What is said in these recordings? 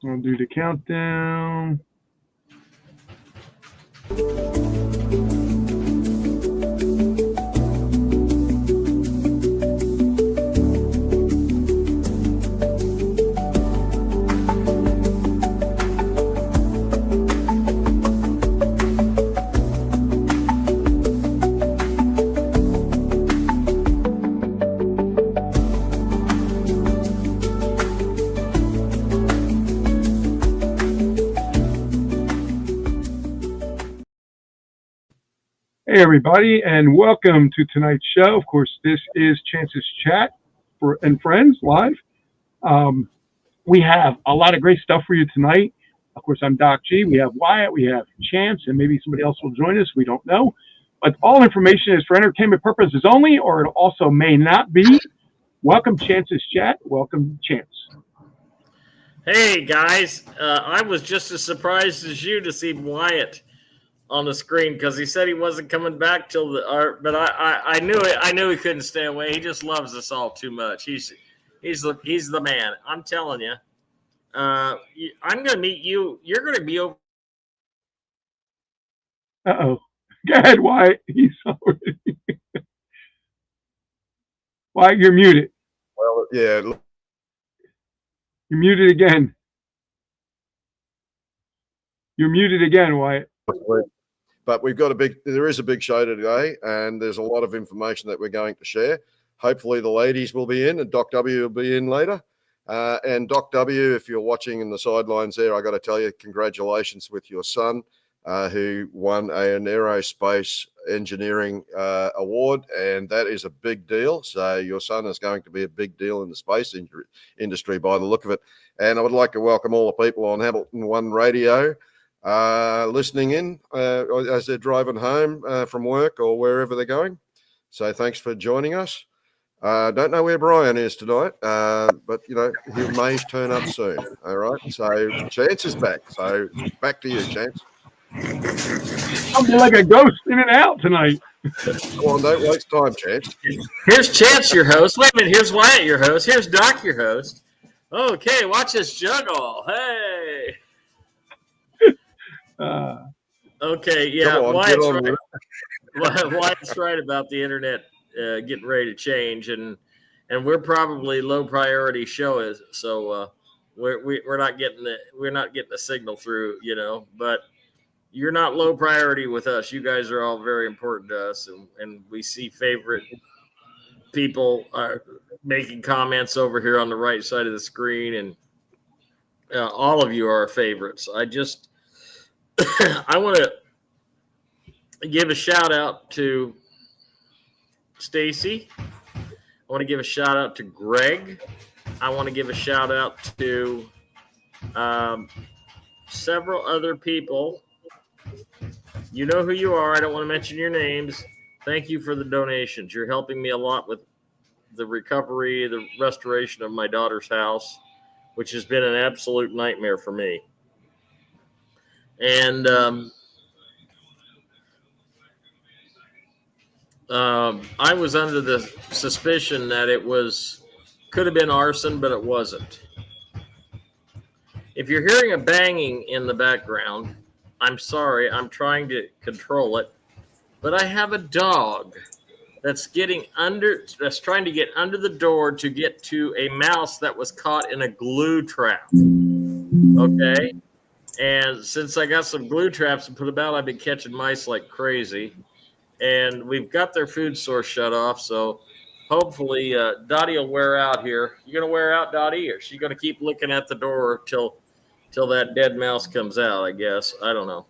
I'll do the countdown. Hey, everybody, and welcome to tonight's show. Of course, this is Chance's Chat and Friends live. We have a lot of great stuff for you tonight. Of course, I'm Doc G. We have Wyatt, we have Chance, and maybe somebody else will join us. We don't know. But all information is for entertainment purposes only, or it also may not be. Welcome, Chance's Chat. Welcome, Chance. Hey, guys. I was just as surprised as you to see Wyatt on the screen because he said he wasn't coming back till but I knew it. I knew he couldn't stay away. He just loves us all too much. He's the man. I'm telling you. I'm gonna meet you. You're gonna be over. Go ahead, Wyatt. He's already. Wyatt, you're muted. Well, yeah. You're muted again. You're muted again, Wyatt. But there is a big show today, and there's a lot of information that we're going to share. Hopefully the ladies will be in, and Doc W will be in later. And Doc W, if you're watching in the sidelines there, I got to tell you, congratulations with your son, who won an aerospace engineering award, and that is a big deal. So your son is going to be a big deal in the space industry by the look of it. And I would like to welcome all the people on Hamilton One Radio listening in as they're driving home from work or wherever they're going. So thanks for joining us. Don't know where Brian is tonight, but he may turn up soon. All right. So Chance is back. So back to you, Chance. I'll be like a ghost in and out tonight. Come on, don't waste time, Chance. Here's Chance, your host. Wait a minute. Here's Wyatt, your host. Here's Doc, your host. Okay, watch us juggle. Hey. Okay, yeah, Wyatt's right about the internet getting ready to change, and we're probably low priority show, so we're not getting the signal through, but you're not low priority with us. You guys are all very important to us, and we see favorite people are making comments over here on the right side of the screen, and all of you are our favorites. I want to give a shout out to Stacy. I want to give a shout out to Greg. I want to give a shout out to several other people. You know who you are. I don't want to mention your names. Thank you for the donations. You're helping me a lot with the recovery, the restoration of my daughter's house, which has been an absolute nightmare for me. And I was under the suspicion that could have been arson, but it wasn't. If you're hearing a banging in the background, I'm sorry, I'm trying to control it, but I have a dog that's trying to get under the door to get to a mouse that was caught in a glue trap. Okay? And since I got some glue traps and put them out, I've been catching mice like crazy. And we've got their food source shut off, so hopefully Dottie will wear out here. You gonna wear out, Dottie, or is she gonna keep looking at the door till that dead mouse comes out? I guess I don't know.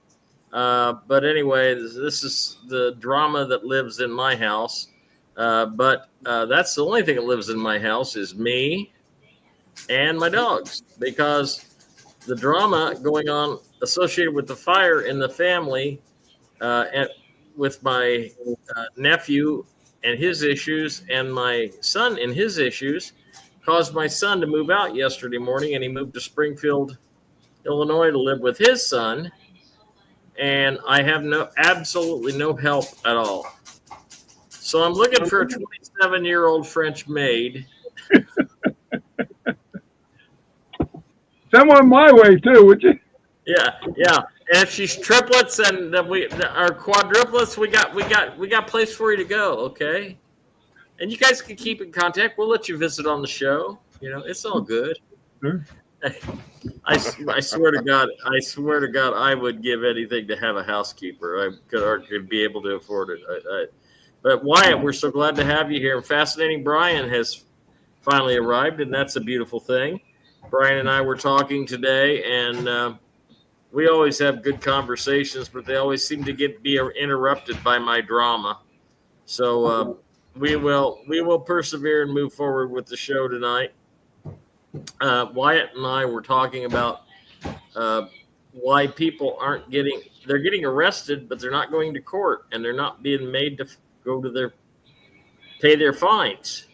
But anyway, this is the drama that lives in my house. But that's the only thing that lives in my house is me and my dogs, because the drama going on associated with the fire in the family and with my nephew and his issues and my son and his issues caused my son to move out yesterday morning, and he moved to Springfield, Illinois to live with his son. And I have absolutely no help at all. So I'm looking for a 27-year-old French maid Send one my way too, would you? Yeah. And if she's triplets and we are quadruplets, we got place for you to go. Okay. And you guys can keep in contact. We'll let you visit on the show. It's all good. Sure. I swear to God, I would give anything to have a housekeeper. I could be able to afford it. But Wyatt, we're so glad to have you here. Fascinating Brian has finally arrived, and that's a beautiful thing. Brian and I were talking today, and we always have good conversations, but they always seem to be interrupted by my drama. So we will persevere and move forward with the show tonight. Wyatt and I were talking about why people they're getting arrested, but they're not going to court, and they're not being made to pay their fines.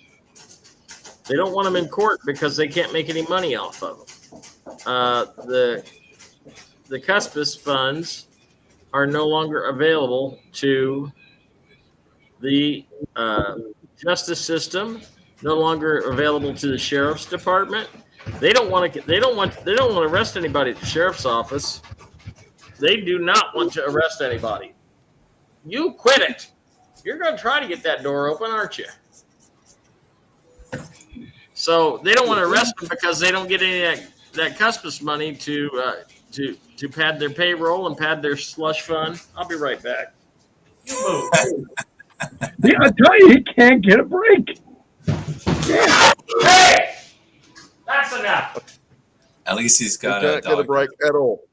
They don't want them in court because they can't make any money off of them. The Cuspis funds are no longer available to the justice system, no longer available to the sheriff's department. They don't want to arrest anybody at the sheriff's office. They do not want to arrest anybody. You quit it. You're going to try to get that door open, aren't you? So they don't want to arrest them because they don't get any of that Cuspis money to pad their payroll and pad their slush fund. I'll be right back. You move. Yeah, I tell you, he can't get a break. Yeah. Hey! That's enough. At least he's got Can't get a break at all.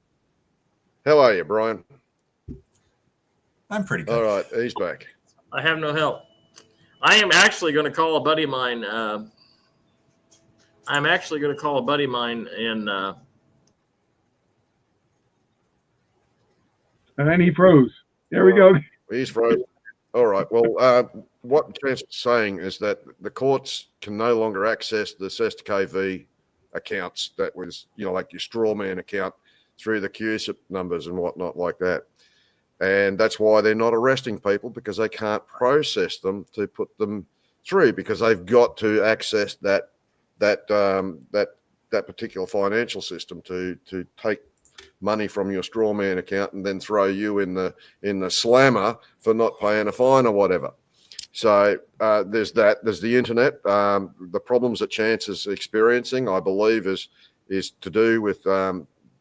How are you, Brian? I'm pretty good. All right, he's back. I have no help. I am actually going to call a buddy of mine. I'm actually going to call a buddy of mine in. And then he froze. There we go. He's frozen. All right. Well, what Chance is saying is that the courts can no longer access the SEST-KV accounts that was, like your straw man account through the QSIP numbers and whatnot like that. And that's why they're not arresting people, because they can't process them to put them through, because they've got to access that particular financial system to take money from your straw man account and then throw you in the slammer for not paying a fine or whatever. So there's that. There's the internet. The problems that Chance is experiencing, I believe, is to do with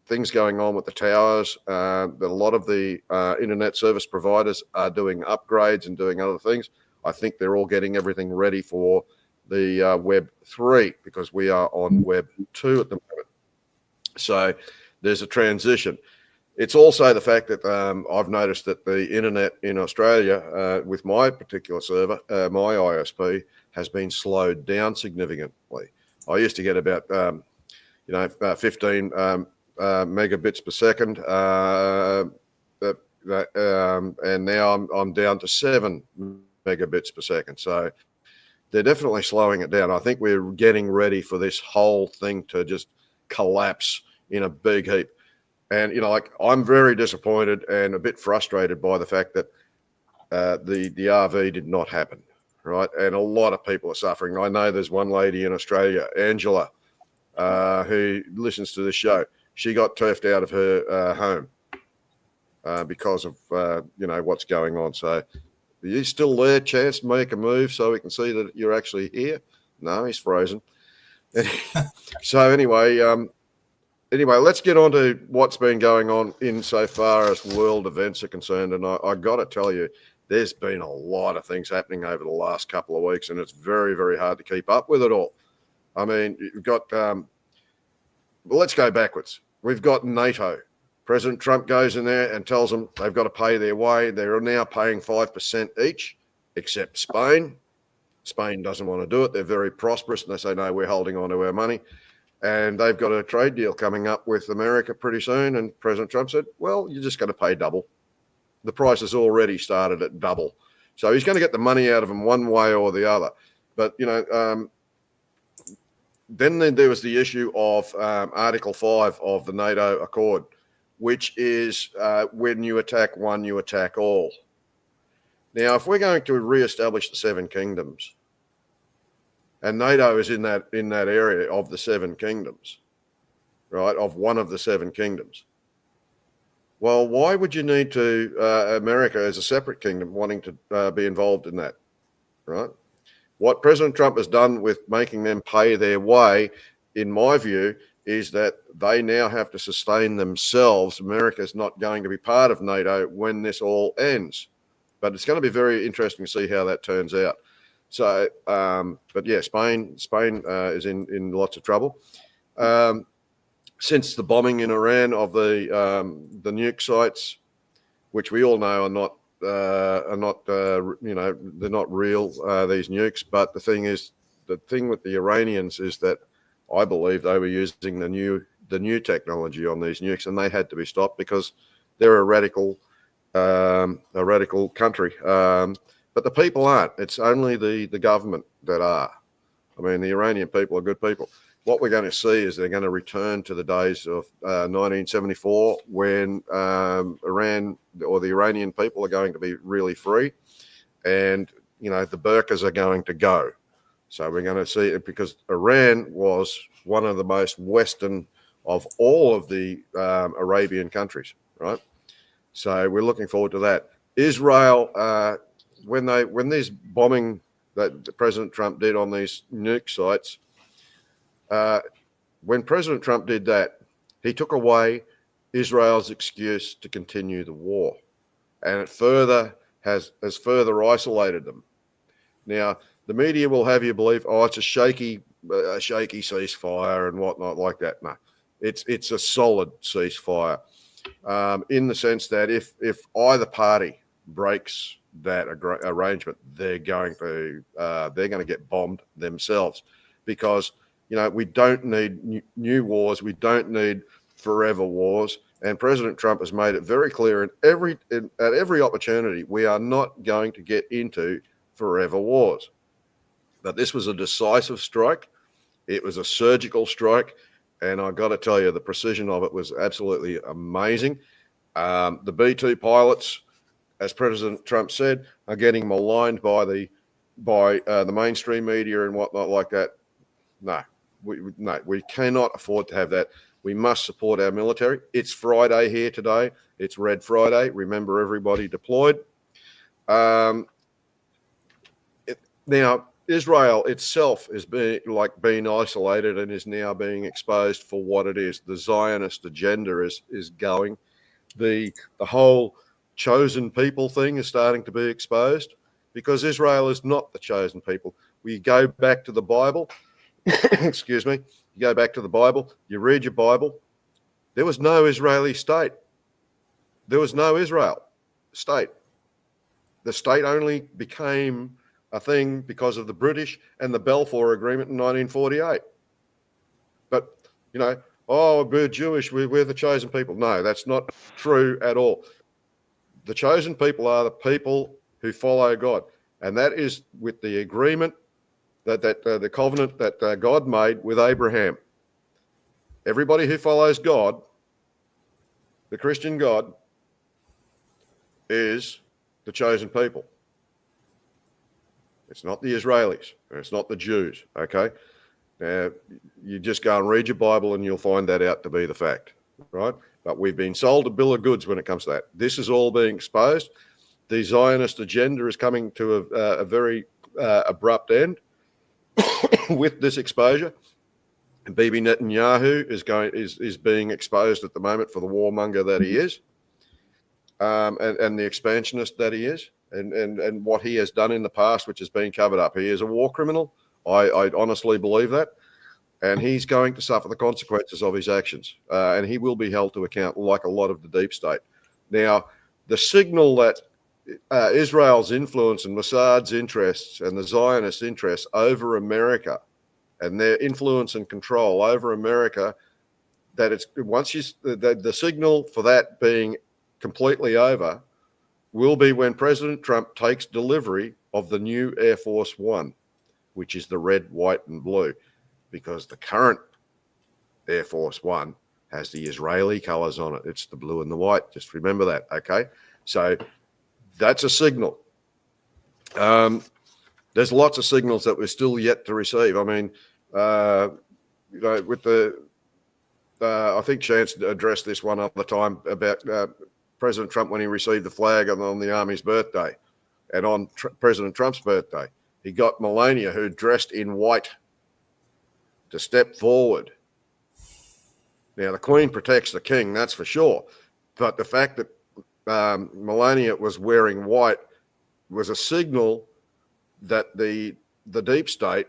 things going on with the towers. That a lot of the internet service providers are doing upgrades and doing other things. I think they're all getting everything ready for the Web 3, because we are on Web 2 at the moment. So there's a transition. It's also the fact that I've noticed that the internet in Australia, with my particular server, my ISP, has been slowed down significantly. I used to get about 15 megabits per second, and now I'm down to 7 megabits per second. So they're definitely slowing it down. I think we're getting ready for this whole thing to just collapse in a big heap. And, I'm very disappointed and a bit frustrated by the fact that the RV did not happen, right? And a lot of people are suffering. I know there's one lady in Australia, Angela, who listens to the show. She got turfed out of her home because of, what's going on. So are you still there, Chance? Make a move so we can see that you're actually here. No, he's frozen. So anyway, let's get on to what's been going on insofar as world events are concerned. And I got to tell you, there's been a lot of things happening over the last couple of weeks, and it's very, very hard to keep up with it all. I mean, you've got, let's go backwards. We've got NATO. President Trump goes in there and tells them they've got to pay their way. They're now paying 5% each, except Spain. Spain doesn't want to do it. They're very prosperous, and they say, no, we're holding on to our money. And they've got a trade deal coming up with America pretty soon. And President Trump said, well, you're just going to pay double. The price has already started at double. So he's going to get the money out of them one way or the other. But, then there was the issue of Article 5 of the NATO Accord, which is when you attack one, you attack all. Now, if we're going to reestablish the Seven Kingdoms, and NATO is in that area of the Seven Kingdoms, right, of one of the seven kingdoms. Well, why would you need to America as a separate kingdom wanting to be involved in that, right? What President Trump has done with making them pay their way, in my view, is that they now have to sustain themselves. America's not going to be part of NATO when this all ends. But it's going to be very interesting to see how that turns out. So, but yeah, Spain is in lots of trouble. Since the bombing in Iran of the nuke sites, which we all know are not they're not real, these nukes. But the thing with the Iranians is that I believe they were using the new technology on these nukes, and they had to be stopped because they're a radical country. But the people aren't. It's only the government that are. I mean, the Iranian people are good people. What we're going to see is they're going to return to the days of 1974 when Iran or the Iranian people are going to be really free, and the burqas are going to go. So we're going to see it because Iran was one of the most Western of all of the Arabian countries, right? So we're looking forward to that. Israel, when these bombing that President Trump did on these nuke sites, when President Trump did that, he took away Israel's excuse to continue the war, and it has further isolated them. Now, the media will have you believe, it's a shaky ceasefire and whatnot like that. No, it's a solid ceasefire, in the sense that if either party breaks that arrangement, they're going to get bombed themselves, because we don't need new wars. We don't need forever wars. And President Trump has made it very clear at every opportunity, we are not going to get into forever wars. But this was a decisive strike. It was a surgical strike. And I got to tell you, the precision of it was absolutely amazing. The B-2 pilots, as President Trump said, are getting maligned by the mainstream media and whatnot like that. No, we cannot afford to have that. We must support our military. It's Friday here today. It's Red Friday. Remember, everybody deployed. Now, Israel itself is being isolated and is now being exposed for what it is. The Zionist agenda is going. The whole chosen people thing is starting to be exposed, because Israel is not the chosen people. We go back to the Bible. Excuse me. You go back to the Bible. You read your Bible. There was no Israeli state. There was no Israel state. The state only became a thing because of the British and the Balfour Agreement in 1948. But, we're Jewish, we're the chosen people. No, that's not true at all. The chosen people are the people who follow God. And that is with the agreement that the covenant that God made with Abraham. Everybody who follows God, the Christian God, is the chosen people. It's not the Israelis, and it's not the Jews, okay? Now, you just go and read your Bible and you'll find that out to be the fact, right? But we've been sold a bill of goods when it comes to that. This is all being exposed. The Zionist agenda is coming to a very abrupt end with this exposure. And Bibi Netanyahu is being exposed at the moment for the warmonger that he is, and the expansionist that he is. And what he has done in the past, which has been covered up. He is a war criminal. I honestly believe that. And he's going to suffer the consequences of his actions. And he will be held to account, like a lot of the deep state. Now, the signal that Israel's influence and Mossad's interests and the Zionist interests over America and their influence and control over America, that it's the signal for that being completely over will be when President Trump takes delivery of the new Air Force One, which is the red, white, and blue, because the current Air Force One has the Israeli colors on it. It's the blue and the white. Just remember that, okay? So that's a signal. There's lots of signals that we're still yet to receive. I mean, with the I think Chance addressed this one other time about President Trump when he received the flag on the Army's birthday. And on President Trump's birthday, he got Melania, who dressed in white, to step forward. Now, the Queen protects the King, that's for sure. But the fact that Melania was wearing white was a signal that the deep state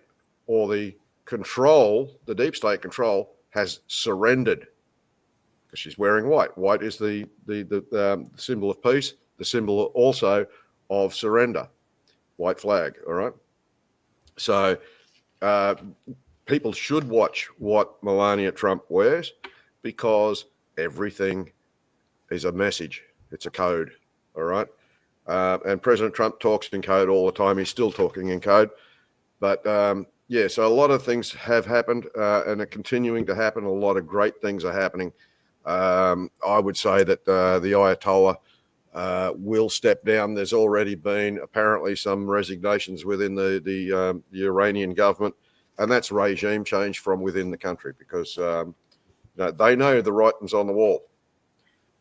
or the deep state control has surrendered, because she's wearing white. White is the symbol of peace, the symbol also of surrender. White flag, all right? So people should watch what Melania Trump wears, because everything is a message. It's a code, all right? And President Trump talks in code all the time. He's still talking in code. But yeah, so a lot of things have happened and are continuing to happen. A lot of great things are happening. I would say that the Ayatollah will step down. There's already been apparently some resignations within the Iranian government, and that's regime change from within the country, because they know the writing's on the wall.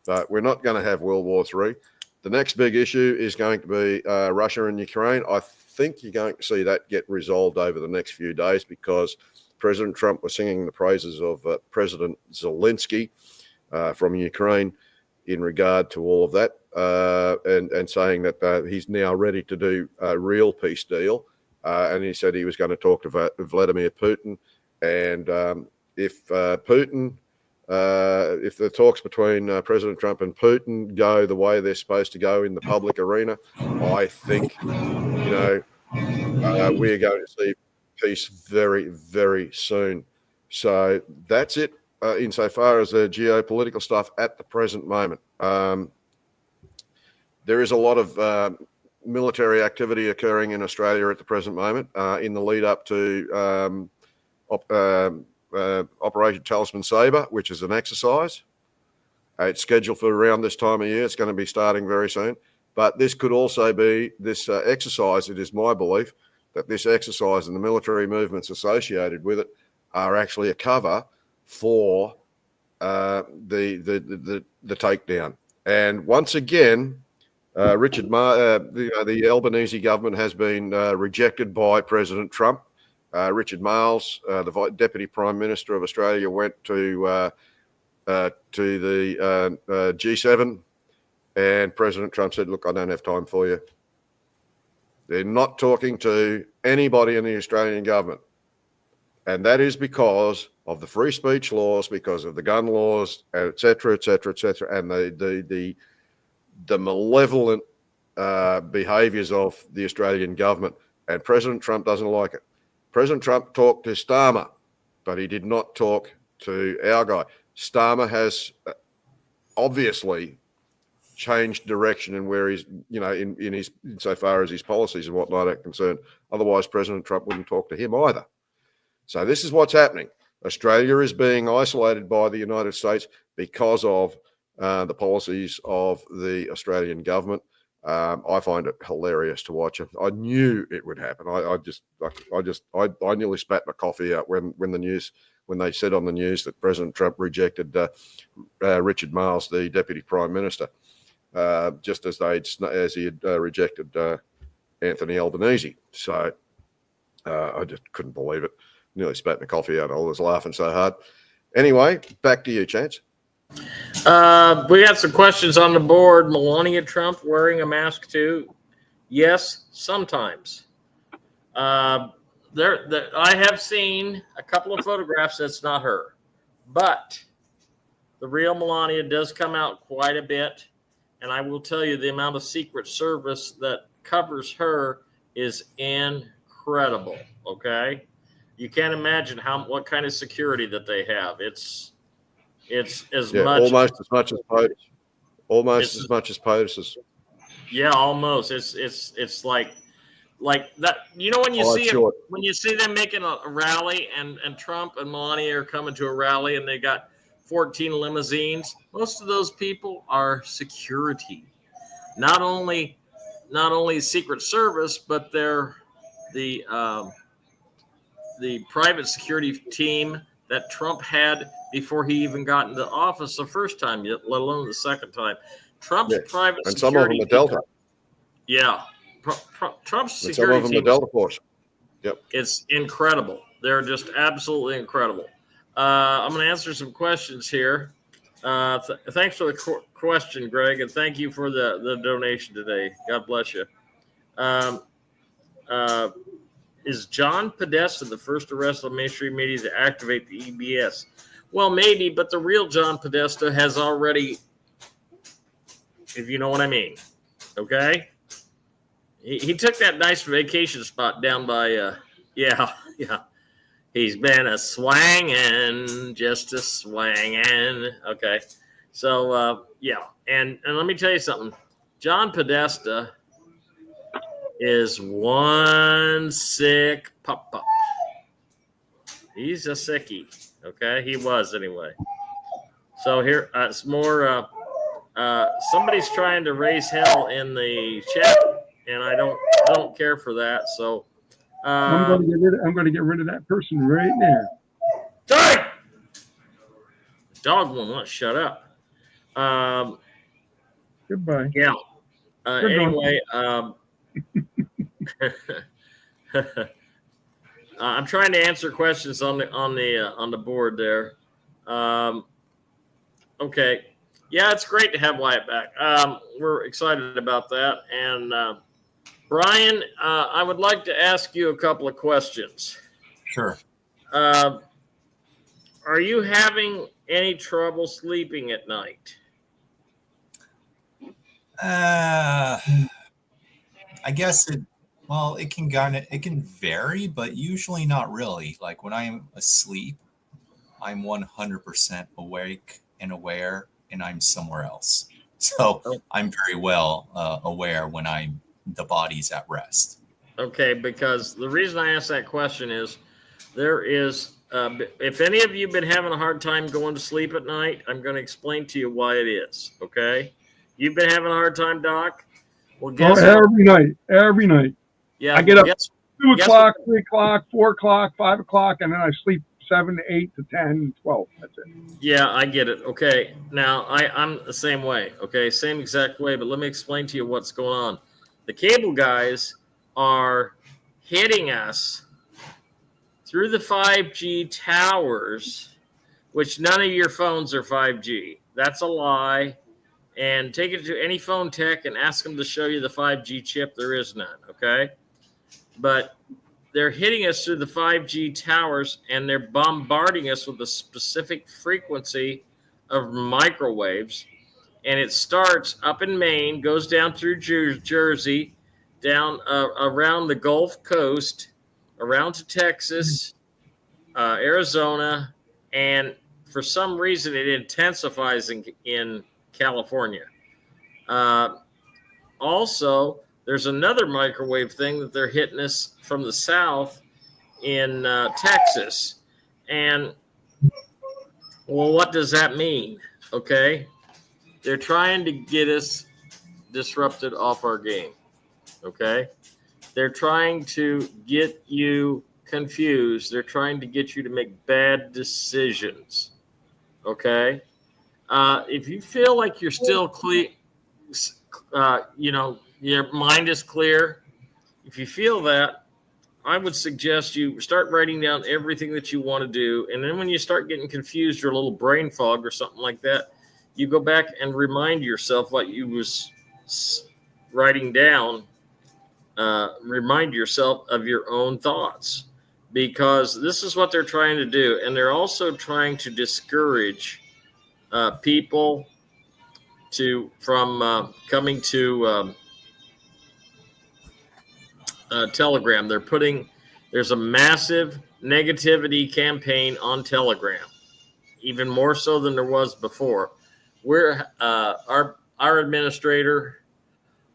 But we're not going to have World War III. The next big issue is going to be Russia and Ukraine. I think you're going to see that get resolved over the next few days, because President Trump was singing the praises of President Zelensky from Ukraine in regard to all of that, and saying that he's now ready to do a real peace deal. And he said he was going to talk to Vladimir Putin. And if the talks between President Trump and Putin go the way they're supposed to go in the public arena, I think, we're going to see peace very, very soon. So that's it insofar as the geopolitical stuff at the present moment. There is a lot of military activity occurring in Australia at the present moment in the lead up to Operation Talisman Sabre, which is an exercise. It's scheduled for around this time of year. It's going to be starting very soon. But this could also be this exercise. It is my belief that this exercise and the military movements associated with it are actually a cover for the takedown. And once again, the Albanese government has been rejected by President Trump. Richard Marles, the Deputy Prime Minister of Australia, went to the G7, and President Trump said, "Look, I don't have time for you." They're not talking to anybody in the Australian government, and that is because of the free speech laws, because of the gun laws, et cetera, et cetera, et cetera, and the malevolent behaviours of the Australian government. And President Trump doesn't like it. President Trump talked to Starmer, but he did not talk to our guy. Starmer has obviously changed direction and where he's, insofar as his policies and whatnot are concerned. Otherwise, President Trump wouldn't talk to him either. So this is what's happening. Australia is being isolated by the United States because of the policies of the Australian government. I find it hilarious to watch it. I knew it would happen. I nearly spat my coffee out when they said on the news that President Trump rejected Richard Marles, the Deputy Prime Minister, just as he had rejected Anthony Albanese. So I just couldn't believe it. Nearly spat my coffee out. I was laughing so hard. Anyway, back to you, Chance. We got some questions on the board. Melania Trump wearing a mask too? Yes, sometimes. I have seen a couple of photographs that's not her, but the real Melania does come out quite a bit, and I will tell you the amount of Secret Service that covers her is incredible. Okay, you can't imagine what kind of security that they have. It's as much almost as much as POTUS. Almost as much as POTUS. Yeah, almost. It's like that. You know when you see them making a rally and Trump and Melania are coming to a rally and they got 14 limousines. Most of those people are security. Not only Secret Service, but they're the private security team that Trump had before he even got into office the first time, let alone the second time. Trump's private and some of them security. are Delta. Yeah. Trump's And security some of them are team Delta Force. Yep. is incredible. They're just absolutely incredible. I'm going to answer some questions here. Thanks for the question, Greg, and thank you for the donation today. God bless you. Is John Podesta the first arrest on mainstream media to activate the EBS? Well, maybe, but the real John Podesta has already, if you know what I mean. Okay? He took that nice vacation spot down by, yeah. He's been a swangin', just a swangin'. Okay. So, yeah. And let me tell you something. John Podesta is one sick pup. He's a sickie. Okay. He was anyway. So here, it's more, somebody's trying to raise hell in the chat, and I don't care for that. So, I'm going to get rid of that person right now. Sorry! The dog won't want to shut up. Goodbye. Yeah. Anyway, I'm trying to answer questions on the board there. Okay. Yeah, it's great to have Wyatt back. We're excited about that. And Brian, I would like to ask you a couple of questions. Sure. Are you having any trouble sleeping at night? I guess it can vary, but usually not really. Like when I'm asleep, I'm 100% awake and aware, and I'm somewhere else. So I'm very well aware when the body's at rest. Okay, because the reason I asked that question is there is, if any of you have been having a hard time going to sleep at night, I'm going to explain to you why it is, okay? You've been having a hard time, Doc? Well, guess what? Every night. Yeah, I get up guess 2 o'clock, 3 o'clock, 4 o'clock, 5 o'clock, and then I sleep 7 to 8 to 10, 12. That's it. Yeah, I get it. Okay. Now, I'm the same way. Okay. Same exact way. But let me explain to you what's going on. The cable guys are hitting us through the 5G towers, which none of your phones are 5G. That's a lie. And take it to any phone tech and ask them to show you the 5G chip. There is none. Okay. But they're hitting us through the 5G towers, and they're bombarding us with a specific frequency of microwaves. And it starts up in Maine, goes down through Jersey, down around the Gulf Coast, around to Texas, Arizona, and for some reason it intensifies in California. Also, there's another microwave thing that they're hitting us from the south in Texas. And, well, what does that mean? Okay. They're trying to get us disrupted off our game. Okay. They're trying to get you confused. They're trying to get you to make bad decisions. Okay. If you feel like you're still clear, your mind is clear. If you feel that, I would suggest you start writing down everything that you want to do. And then when you start getting confused or a little brain fog or something like that, you go back and remind yourself what you was writing down. Remind yourself of your own thoughts, because this is what they're trying to do. And they're also trying to discourage people from coming to Telegram. There's a massive negativity campaign on Telegram, even more so than there was before. We're our administrator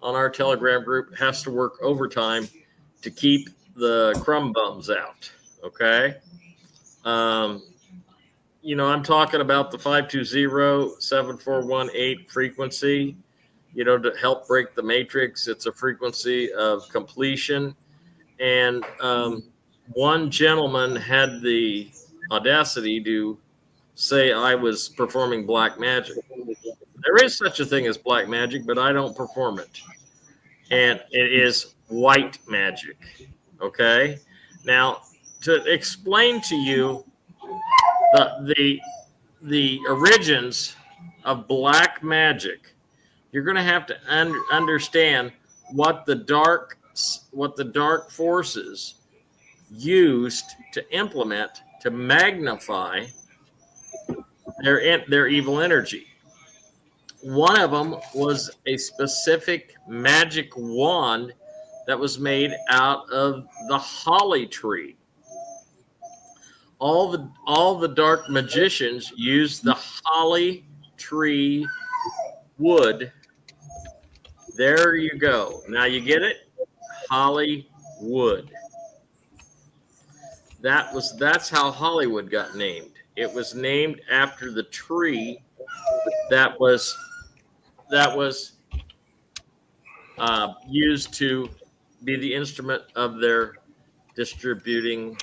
on our Telegram group has to work overtime to keep the crumb bums out. Okay. I'm talking about the 520-7418 frequency, to help break the matrix. It's a frequency of completion. And one gentleman had the audacity to say I was performing black magic. There is such a thing as black magic, but I don't perform it. And it is white magic. Okay? Now, to explain to you the origins of black magic, you're going to have to understand what the dark forces used to implement to magnify their evil energy. One of them was a specific magic wand that was made out of the holly tree. All the dark magicians used the holly tree wood. There you go. Now you get it? Hollywood. That's how Hollywood got named. It was named after the tree that was used to be the instrument of their distributing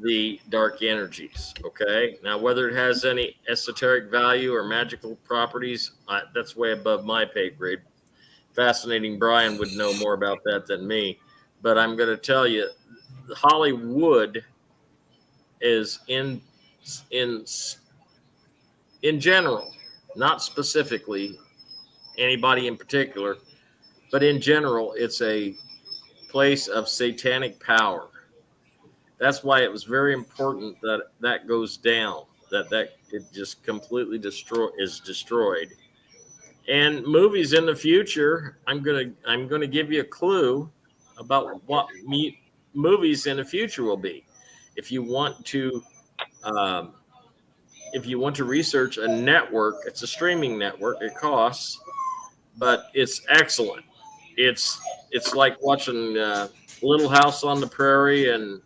the dark energies. Okay. Now, whether it has any esoteric value or magical properties, that's way above my pay grade. Fascinating Brian would know more about that than me. But I'm going to tell you, Hollywood is in general, not specifically anybody in particular, but in general, it's a place of satanic power. That's why it was very important that goes down, that it just completely is destroyed. And movies in the future, I'm gonna give you a clue about what movies in the future will be. If you want to research a network, it's a streaming network. It costs, but it's excellent. It's like watching Little House on the Prairie and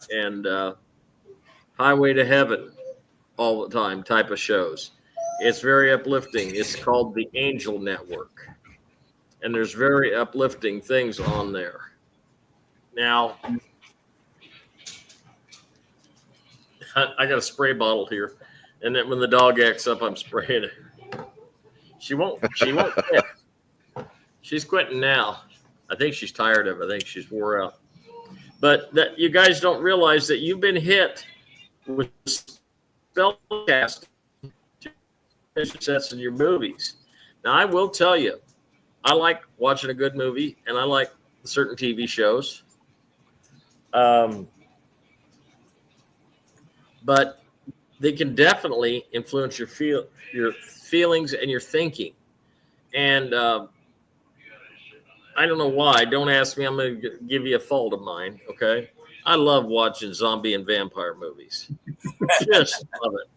Highway to Heaven all the time type of shows. It's very uplifting. It's called the Angel Network, and there's very uplifting things on there. Now, I got a spray bottle here, and then when the dog acts up, I'm spraying it. She won't quit. She's quitting now. I think she's tired of it. I think she's wore out. But that you guys don't realize that you've been hit with spellcasting sets in your movies. Now, I will tell you, I like watching a good movie, and I like certain TV shows. But they can definitely influence your feelings and your thinking. And I don't know why. Don't ask me. I'm going to give you a fault of mine. Okay. I love watching zombie and vampire movies. Just love it.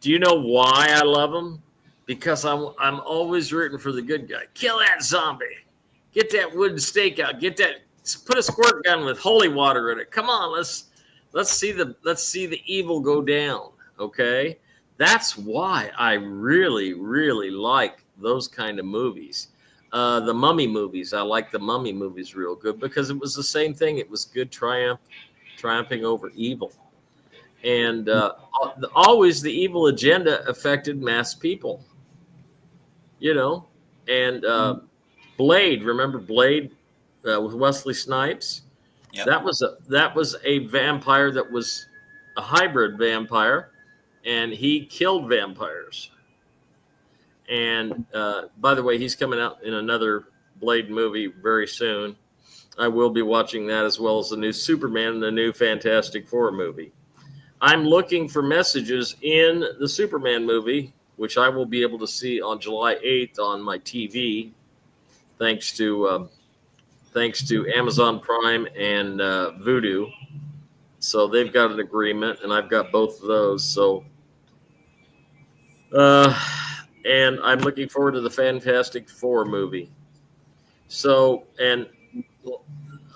Do you know why I love them? Because I'm always rooting for the good guy. Kill that zombie. Get that wooden stake out. Put a squirt gun with holy water in it. Come on, let's see the evil go down. Okay. That's why I really, really like those kind of movies. The Mummy movies. I like the Mummy movies real good because it was the same thing. It was good triumphing over evil. And always the evil agenda affected mass people. You know, and Blade, remember Blade with Wesley Snipes? Yep. That was a vampire that was a hybrid vampire, and he killed vampires. And by the way, he's coming out in another Blade movie very soon. I will be watching that as well as the new Superman and the new Fantastic Four movie. I'm looking for messages in the Superman movie, which I will be able to see on July 8th on my TV, thanks to Amazon Prime and Vudu. So they've got an agreement, and I've got both of those. So, and I'm looking forward to the Fantastic Four movie. So, and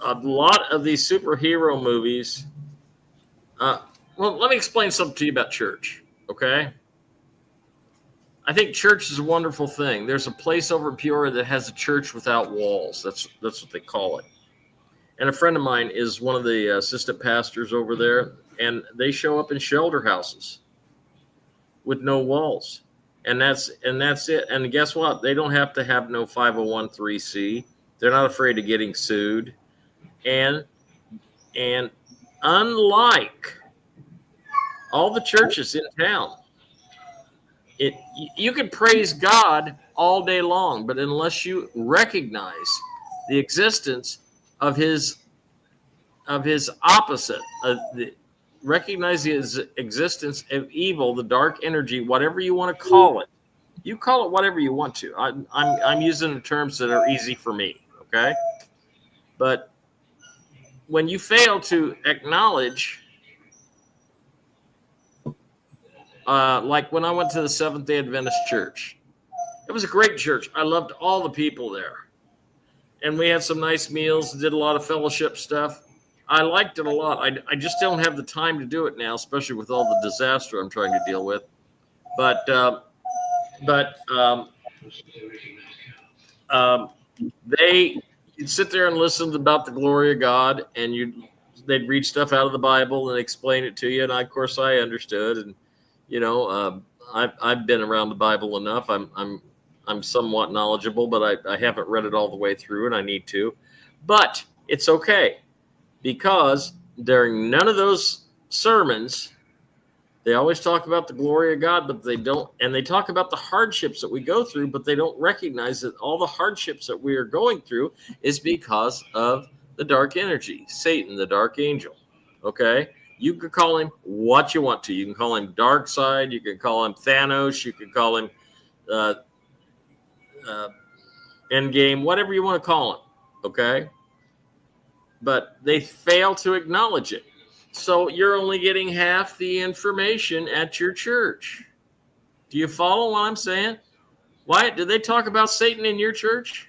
a lot of these superhero movies. Well, let me explain something to you about church, okay? I think church is a wonderful thing. There's a place over in Peoria that has a church without walls. That's what they call it. And a friend of mine is one of the assistant pastors over there, and they show up in shelter houses. with no walls. And that's it. And guess what? They don't have to have no 501(c). They're not afraid of getting sued. And unlike all the churches in town, you can praise God all day long, but unless you recognize the existence of his opposite, recognize his existence of evil, the dark energy, whatever you want to call it. You call it whatever you want to. I'm using the terms that are easy for me, okay? But when you fail to acknowledge, like when I went to the Seventh-day Adventist Church, it was a great church. I loved all the people there. And we had some nice meals, did a lot of fellowship stuff. I liked it a lot. I just don't have the time to do it now, especially with all the disaster I'm trying to deal with. But you'd sit there and listen about the glory of God, and they'd read stuff out of the Bible and explain it to you. And of course, I understood. And I've been around the Bible enough. I'm somewhat knowledgeable, but I haven't read it all the way through, and I need to. But it's okay, because during none of those sermons, they always talk about the glory of God, but they don't, and they talk about the hardships that we go through, but they don't recognize that all the hardships that we are going through is because of the dark energy, Satan, the dark angel. Okay? You could call him what you want to. You can call him Dark Side. You can call him Thanos. You can call him Endgame, whatever you want to call him. Okay? But they fail to acknowledge it. So you're only getting half the information at your church. Do you follow what I'm saying? Wyatt, did they talk about Satan in your church?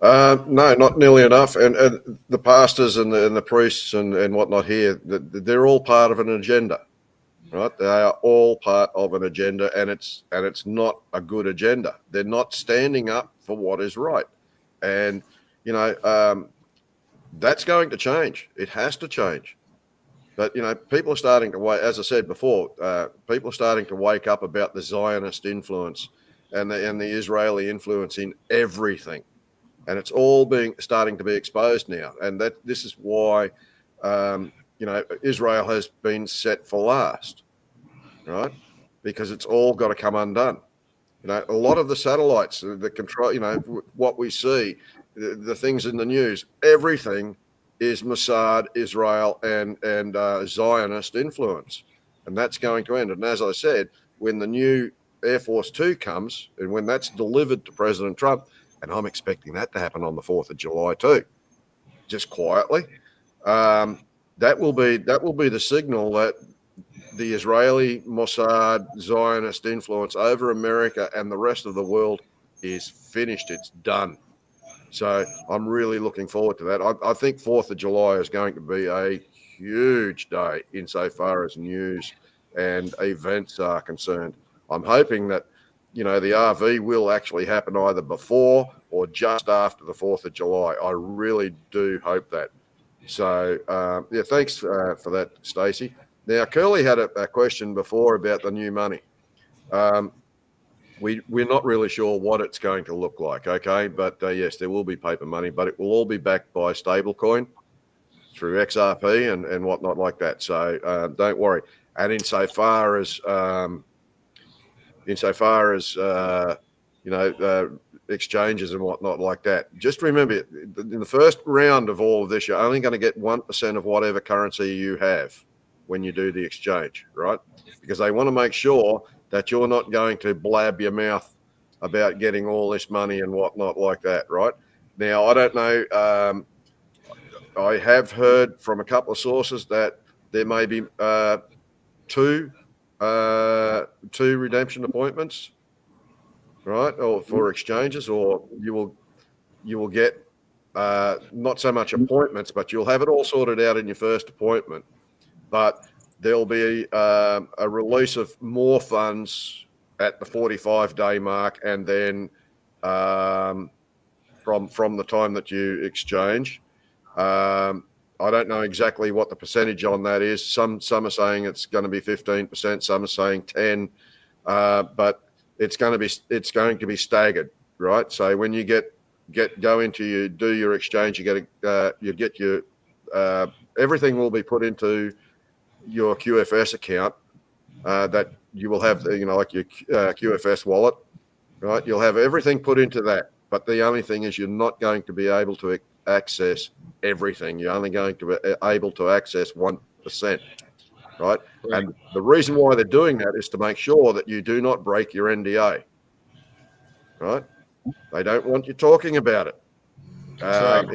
No, not nearly enough. And the pastors and the priests and whatnot here, they're all part of an agenda, right? They are all part of an agenda, and it's not a good agenda. They're not standing up for what is right. And, that's going to change. It has to change. But, people are starting to wake, as I said before, people are starting to wake up about the Zionist influence and the Israeli influence in everything. And it's all starting to be exposed now. And this is why, Israel has been set for last, right? Because it's all got to come undone. A lot of the satellites, the control, what we see, the things in the news, everything is Mossad, Israel, and Zionist influence, and that's going to end. And as I said, when the new Air Force 2 comes, and when that's delivered to President Trump, and I'm expecting that to happen on the 4th of July too, just quietly, that will be the signal that the Israeli Mossad Zionist influence over America and the rest of the world is finished. It's done. So I'm really looking forward to that. I think 4th of July is going to be a huge day insofar as news and events are concerned. I'm hoping that, the RV will actually happen either before or just after the 4th of July. I really do hope that. So, thanks for that, Stacey. Now, Curly had a question before about the new money. We're not really sure what it's going to look like, okay? But yes, there will be paper money, but it will all be backed by stablecoin through XRP and whatnot like that. So don't worry. And insofar as exchanges and whatnot like that, just remember, in the first round of all of this, you're only going to get 1% of whatever currency you have when you do the exchange, right? Because they want to make sure that you're not going to blab your mouth about getting all this money and whatnot like that, right? Now, I don't know. I have heard from a couple of sources that there may be two redemption appointments, right, or for exchanges, or you will get not so much appointments, but you'll have it all sorted out in your first appointment. But there'll be a release of more funds at the 45-day mark, and then from the time that you exchange, I don't know exactly what the percentage on that is. Some are saying it's going to be 15%. Some are saying 10, but it's going to be staggered, right? So when you go into do your exchange, you get your everything will be put into your QFS account that you will have, like your QFS wallet, right? You'll have everything put into that. But the only thing is you're not going to be able to access everything. You're only going to be able to access 1%, right? And the reason why they're doing that is to make sure that you do not break your NDA, right? They don't want you talking about it.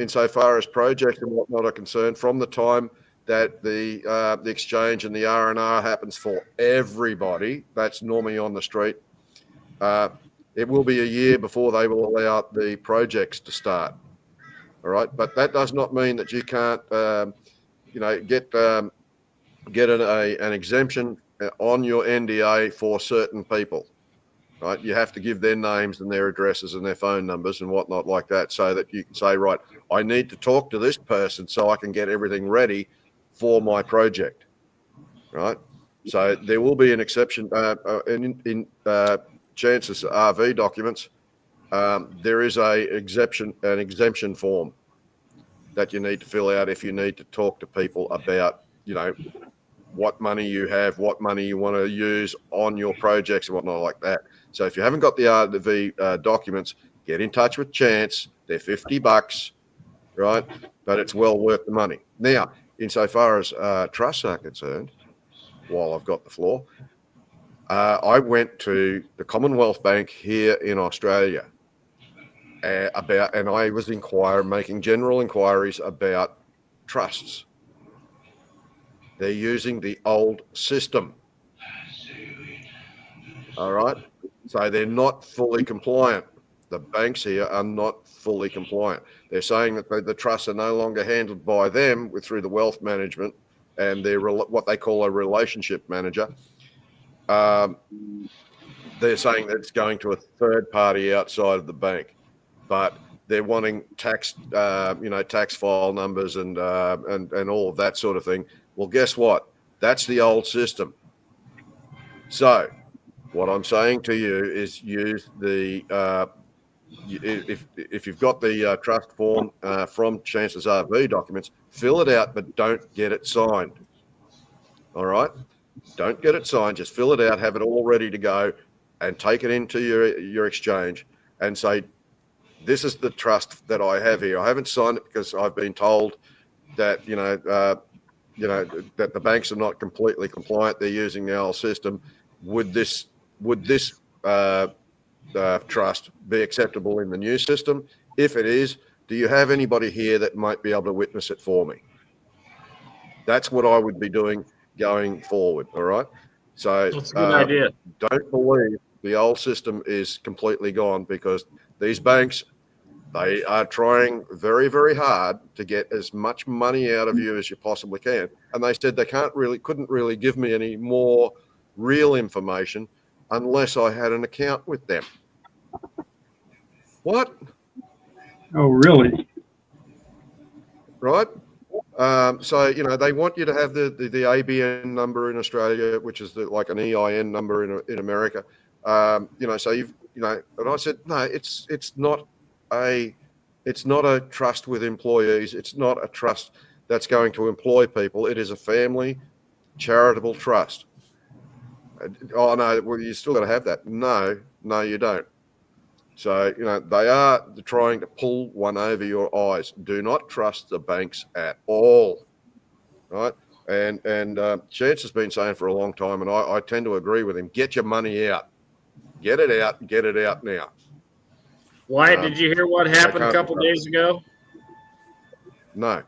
Insofar as projects and whatnot are concerned, from the time that the exchange and the R&R happens for everybody, that's normally on the street, it will be a year before they will allow the projects to start. All right, but that does not mean that you can't, get an exemption on your NDA for certain people. Right, you have to give their names and their addresses and their phone numbers and whatnot like that, so that you can say, right, I need to talk to this person so I can get everything ready for my project. Right, so there will be an exception in chances RV documents. There is an exemption form that you need to fill out if you need to talk to people about, what money you have, what money you want to use on your projects and whatnot like that. So if you haven't got the RV documents, get in touch with Chance. They're $50, right? But it's well worth the money. Now, insofar as trusts are concerned, while I've got the floor, I went to the Commonwealth Bank here in Australia and I was making general inquiries about trusts. They're using the old system. All right. So they're not fully compliant. The banks here are not fully compliant. They're saying that the trusts are no longer handled by them through the wealth management and they're what they call a relationship manager. They're saying that it's going to a third party outside of the bank, but they're wanting tax file numbers and all of that sort of thing. Well, guess what? That's the old system. So what I'm saying to you is use the if you've got the trust form from Chance's RV documents, fill it out, but don't get it signed. All right, don't get it signed. Just fill it out, have it all ready to go, and take it into your exchange and say, "This is the trust that I have here. I haven't signed it because I've been told that that the banks are not completely compliant. They're using the old system. Would this trust be acceptable in the new system? If it is, do you have anybody here that might be able to witness it for me?" That's what I would be doing going forward. All right. So that's a good idea. Don't believe the old system is completely gone, because these banks, they are trying very, very hard to get as much money out of you as you possibly can. And they said they couldn't really give me any more real information unless I had an account with them. What? Oh, really? Right? So, they want you to have the ABN number in Australia, which is like an EIN number in America. So and I said, no, it's not a trust with employees. It's not a trust that's going to employ people. It is a family charitable trust. Oh, no, well, you still got to have that. No, you don't. So, they are trying to pull one over your eyes. Do not trust the banks at all, right? And Chance has been saying for a long time, and I tend to agree with him, get your money out. Get it out, and get it out now. Wyatt, did you hear what happened a couple days ago? No.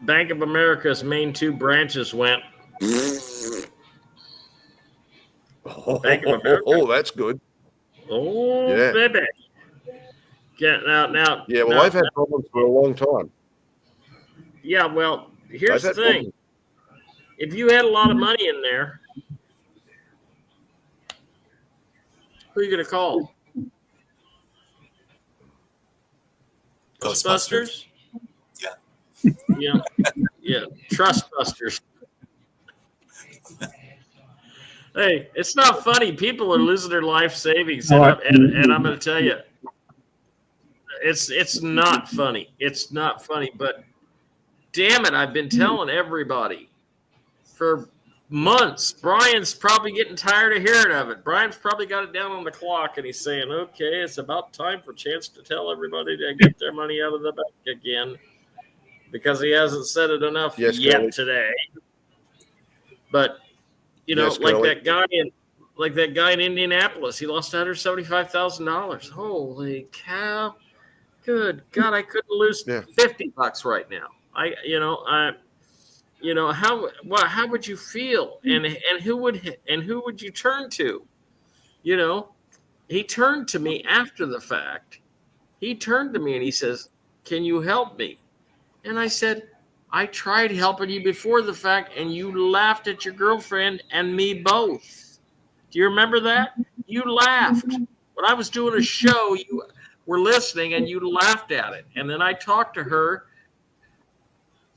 Bank of America's main 2 branches went. Bank of America. Oh, that's good. Oh, yeah. Baby. Now. Yeah, well, they've had problems for a long time. Yeah, well, here's the thing. Problems. If you had a lot of money in there, who are you going to call? Ghostbusters? Yeah. Yeah. Trust busters. Hey, it's not funny. People are losing their life savings, and I'm going to tell you, it's not funny. It's not funny, but damn it, I've been telling everybody for months. Brian's probably getting tired of hearing of it. Brian's probably got it down on the clock, and he's saying, okay, it's about time for Chance to tell everybody to get their money out of the bank again, because he hasn't said it enough yet Curly. today. But Yes, like Curly. that guy in Indianapolis, he lost $175,000. Holy cow! Good God, I couldn't lose $50 right now. How would you feel? And who would you turn to? He turned to me after the fact. He turned to me and he says, "Can you help me?" And I said, "I tried helping you before the fact, and you laughed at your girlfriend and me both. Do you remember that? You laughed. When I was doing a show, you were listening and you laughed at it. And then I talked to her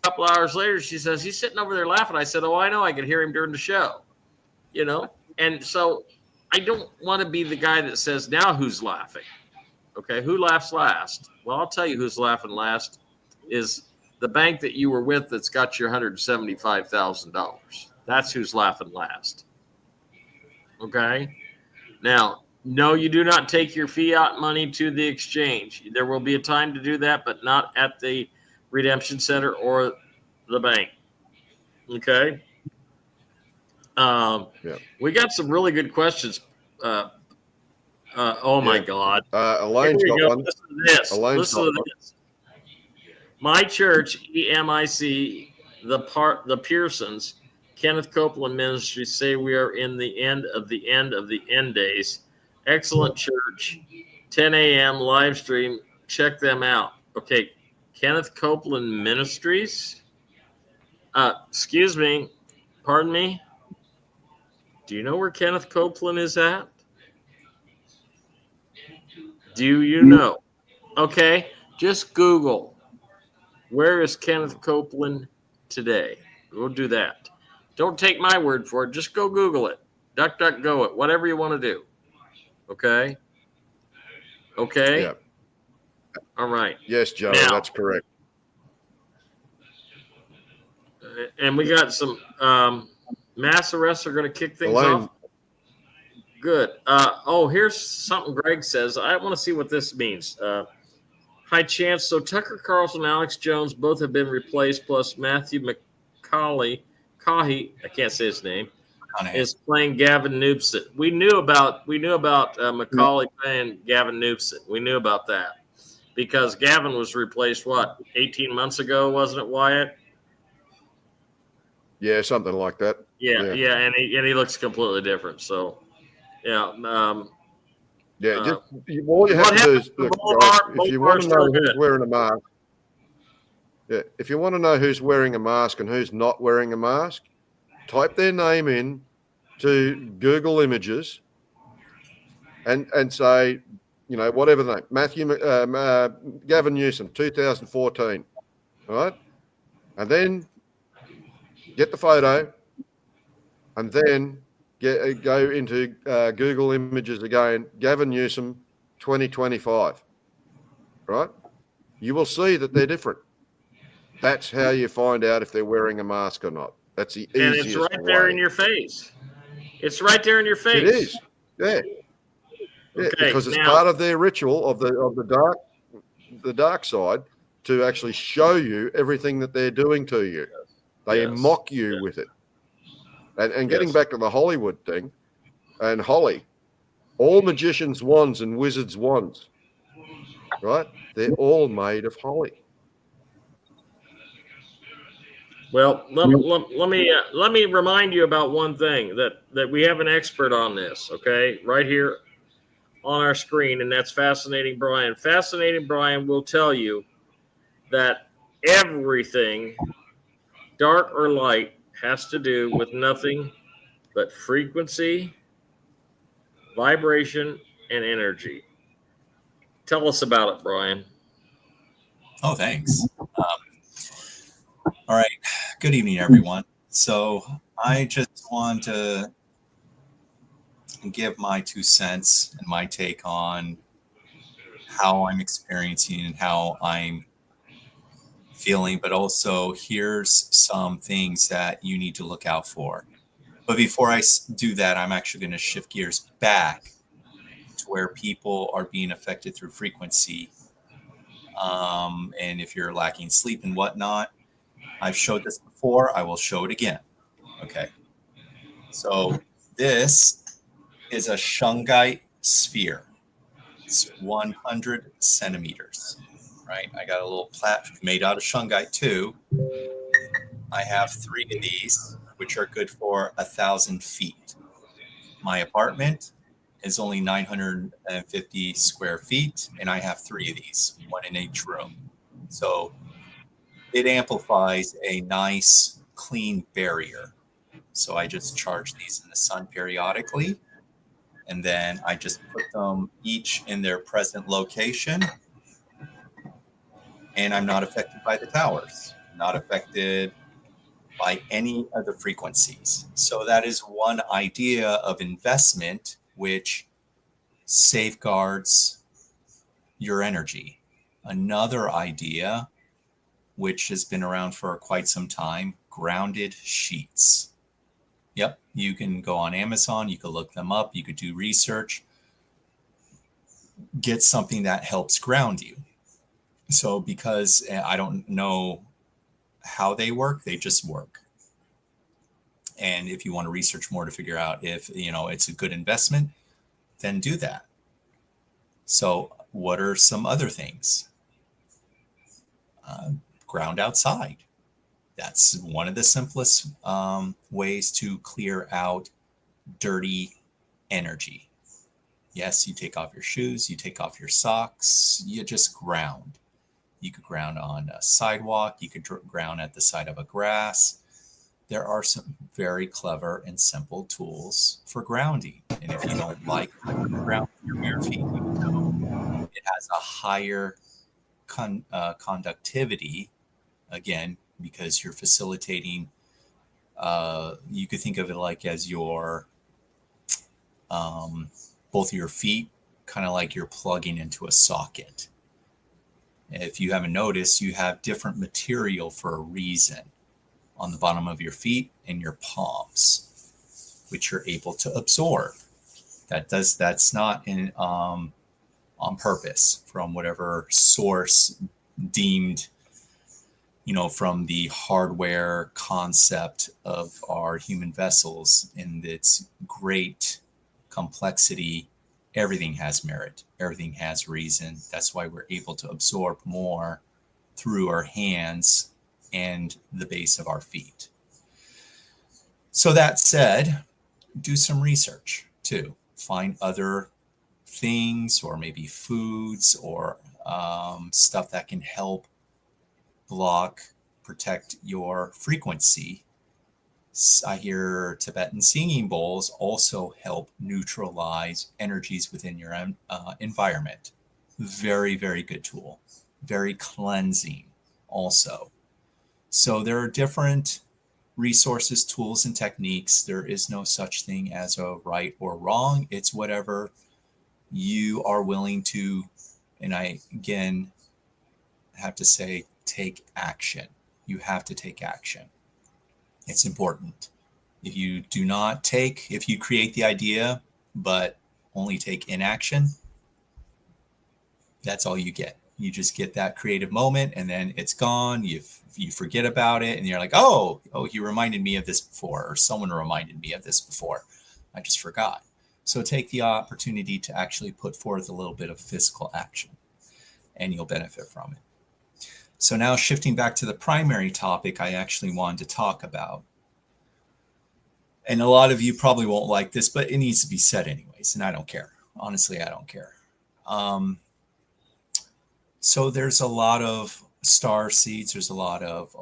a couple hours later. She says, he's sitting over there laughing. I said, oh, I know. I could hear him during the show. And so I don't want to be the guy that says, now who's laughing? Okay, who laughs last? Well, I'll tell you who's laughing last is the bank that you were with that's got your $175,000. That's who's laughing last. Okay? Now, no, you do not take your fiat money to the exchange. There will be a time to do that, but not at the redemption center or the bank. Okay? We got some really good questions. My God. Elaine's got one. Listen to this. My church, EMIC, the Pearsons, Kenneth Copeland Ministries say we are in the end of the end days. Excellent church, 10 a.m. live stream. Check them out. Okay, Kenneth Copeland Ministries. Excuse me. Pardon me. Do you know where Kenneth Copeland is at? Do you know? Okay, just Google. Where is Kenneth Copeland today? We'll do that. Don't take my word for it. Just go Google it. DuckDuckGo it. Whatever you want to do. Okay? Okay? Yeah. All right. Yes, Joe, that's correct. And we got some mass arrests are going to kick things Elaine. off. Good. Here's something Greg says. I want to see what this means. Hi, Chance. So Tucker Carlson and Alex Jones both have been replaced, plus Matthew Cahy, I can't say his name, is playing Gavin Newsom. We knew about Macaulay playing Gavin Newsom. We knew about that because Gavin was replaced, 18 months ago, wasn't it, Wyatt? Yeah, something like that. Yeah, and he looks completely different. So, all you have to do is, look, guys, if you want to know who's wearing a mask, if you want to know who's wearing a mask and who's not wearing a mask, type their name in to Google Images and say, whatever the name, Gavin Newsom, 2014, all right? And then get the photo and then go into Google Images again, Gavin Newsom, 2025, right? You will see that they're different. That's how you find out if they're wearing a mask or not. That's the easiest way. And it's right there in your face. It's right there in your face. It is, yeah. Okay, because it's part of their ritual of the dark side to actually show you everything that they're doing to you. They mock you with it. And getting back to the Hollywood thing, and Holly, all magicians' wands and wizards' wands, right? They're all made of holly. Well, let me remind you about one thing that we have an expert on this, okay, right here on our screen, and that's Fascinating Brian. Fascinating Brian will tell you that everything, dark or light, has to do with nothing but frequency, vibration, and energy. Tell us about it, Brian. Oh, thanks. All right. Good evening, everyone. So I just want to give my 2 cents and my take on how I'm experiencing and how I'm feeling, but also here's some things that you need to look out for. But before I do that, I'm actually going to shift gears back to where people are being affected through frequency. And if you're lacking sleep and whatnot, I've showed this before. I will show it again. Okay. So this is a Shungai sphere. It's 100 centimeters, right? I got a little plat made out of Shungai too. I have 3 of these, which are good for 1,000 feet. My apartment is only 950 square feet, and I have 3 of these, 1 in each room. So it amplifies a nice, clean barrier. So I just charge these in the sun periodically, and then I just put them each in their present location, and I'm not affected by the towers, not affected by any of the frequencies. So that is one idea of investment which safeguards your energy. Another idea, which has been around for quite some time, grounded sheets. Yep, you can go on Amazon, you can look them up, you could do research, get something that helps ground you. So because I don't know how they work, they just work. And if you want to research more to figure out if, it's a good investment, then do that. So what are some other things? Ground outside. That's one of the simplest ways to clear out dirty energy. Yes, you take off your shoes, you take off your socks, you just ground. You could ground on a sidewalk, you could ground at the side of a grass. There are some very clever and simple tools for grounding. And if you don't like ground your bare feet, it has a higher conductivity, again, because you're facilitating, you could think of it like as your, both of your feet, kind of like you're plugging into a socket. If you haven't noticed, you have different material for a reason on the bottom of your feet and your palms, which you're able to absorb. That's not on purpose from whatever source deemed, from the hardware concept of our human vessels in its great complexity. Everything has merit. Everything has reason. That's why we're able to absorb more through our hands and the base of our feet. So that said, do some research too. Find other things or maybe foods or stuff that can help protect your frequency. I hear Tibetan singing bowls also help neutralize energies within your environment. Very, very good tool. Very cleansing also. So there are different resources, tools, and techniques. There is no such thing as a right or wrong. It's whatever you are willing to, and I again have to say, take action. You have to take action. It's important. If you create the idea, but only take inaction, that's all you get. You just get that creative moment and then it's gone. You forget about it and you're like, oh, you reminded me of this before, or someone reminded me of this before. I just forgot. So take the opportunity to actually put forth a little bit of physical action and you'll benefit from it. So now shifting back to the primary topic I actually wanted to talk about. And a lot of you probably won't like this, but it needs to be said anyways. And I don't care. Honestly, I don't care. So there's a lot of star seeds. There's a lot of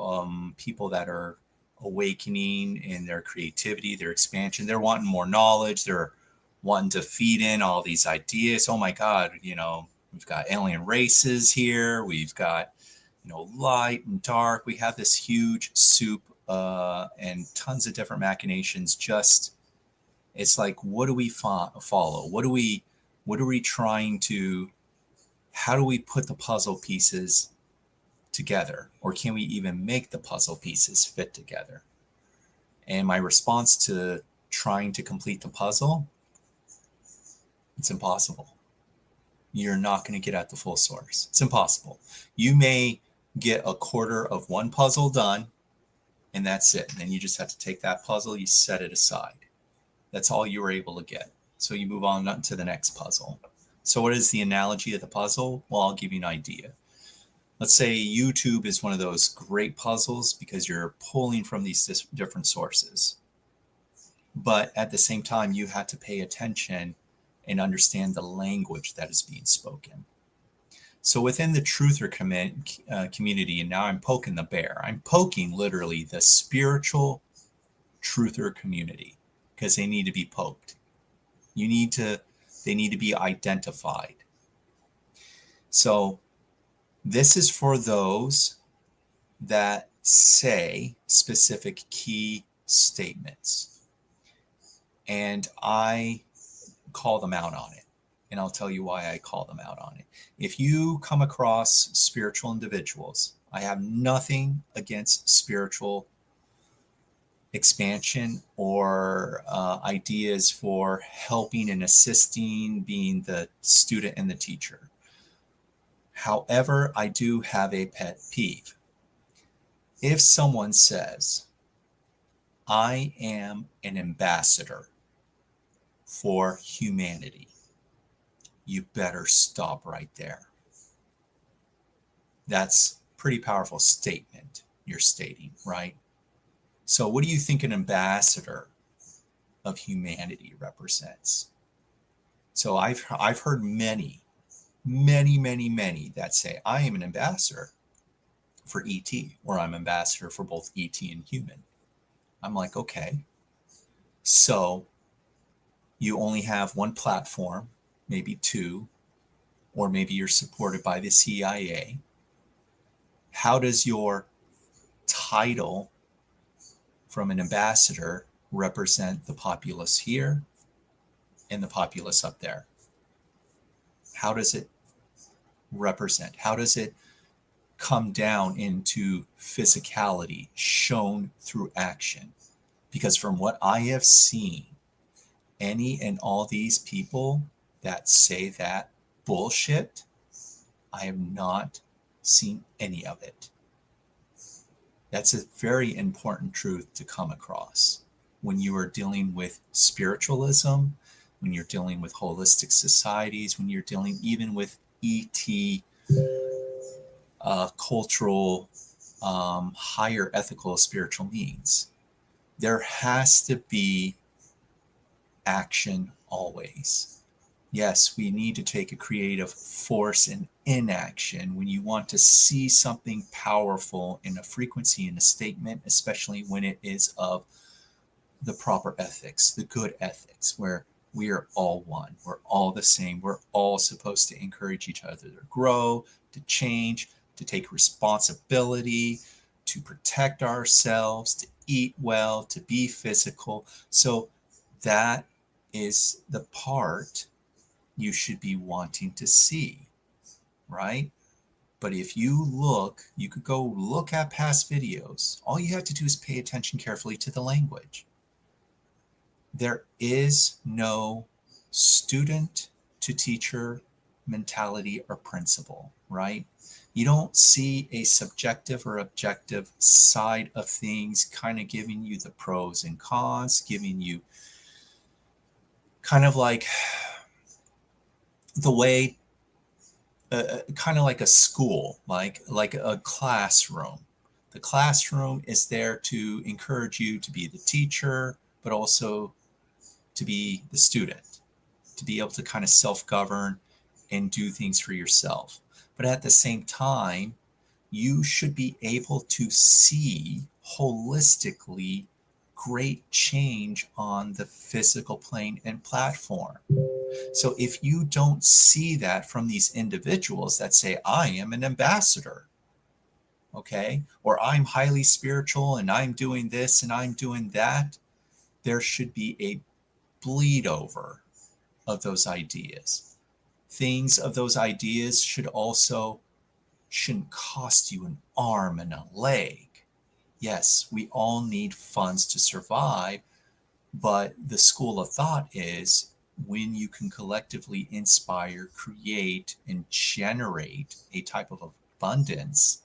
people that are awakening in their creativity, their expansion. They're wanting more knowledge. They're wanting to feed in all these ideas. Oh my God, we've got alien races here. We've got, light and dark. We have this huge soup and tons of different machinations. Just, it's like, what do we follow? What are we trying to, how do we put the puzzle pieces together? Or can we even make the puzzle pieces fit together? And my response to trying to complete the puzzle, it's impossible. You're not going to get at the full source. It's impossible. You may get a quarter of one puzzle done, and that's it. And then you just have to take that puzzle, you set it aside. That's all you were able to get. So you move on to the next puzzle. So what is the analogy of the puzzle? Well, I'll give you an idea. Let's say YouTube is one of those great puzzles because you're pulling from these different sources. But at the same time, you have to pay attention and understand the language that is being spoken. So within the truther community, and now I'm poking the bear, I'm poking literally the spiritual truther community, because they need to be poked. They need to be identified. So this is for those that say specific key statements. And I call them out on it. And I'll tell you why I call them out on it. If you come across spiritual individuals, I have nothing against spiritual expansion or ideas for helping and assisting, being the student and the teacher. However, I do have a pet peeve. If someone says, I am an ambassador for humanity, you better stop right there. That's a pretty powerful statement you're stating, right? So what do you think an ambassador of humanity represents? So I've heard many that say, I am an ambassador for ET, or I'm ambassador for both ET and human. I'm like, okay, so you only have one platform, maybe two, or maybe you're supported by the CIA. How does your title from an ambassador represent the populace here and the populace up there? How does it represent? How does it come down into physicality shown through action? Because from what I have seen, any and all these people that say that bullshit, I have not seen any of it. That's a very important truth to come across when you are dealing with spiritualism, when you're dealing with holistic societies, when you're dealing even with ET, cultural, higher ethical spiritual means. There has to be action always. Yes, we need to take a creative force in inaction when you want to see something powerful in a frequency in a statement, especially when it is of the proper ethics, the good ethics, where we are all one. We're all the same. We're all supposed to encourage each other to grow, to change, to take responsibility, to protect ourselves, to eat well, to be physical. So that is the part you should be wanting to see, right? But if you look, you could go look at past videos. All you have to do is pay attention carefully to the language. There is no student to teacher mentality or principle, right? You don't see a subjective or objective side of things kind of giving you the pros and cons, giving you kind of like the way, kind of like a school, like a classroom. The classroom is there to encourage you to be the teacher, but also to be the student, to be able to kind of self-govern and do things for yourself. But at the same time, you should be able to see holistically great change on the physical plane and platform. So if you don't see that from these individuals that say, I am an ambassador okay? Or I'm highly spiritual and I'm doing this and I'm doing that. There should be a bleed over of those ideas. Things of those ideas shouldn't cost you an arm and a leg. Yes, we all need funds to survive, but the school of thought is when you can collectively inspire, create, and generate a type of abundance,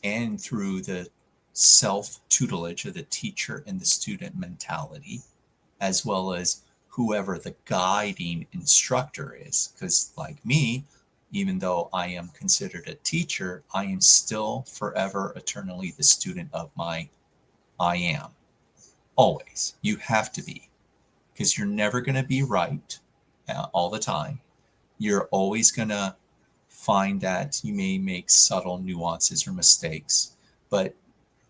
and through the self-tutelage of the teacher and the student mentality, as well as whoever the guiding instructor is. Because like me, even though I am considered a teacher, I am still forever, eternally the student of my I am. Always. You have to be. Because you're never going to be right all the time. You're always going to find that you may make subtle nuances or mistakes, but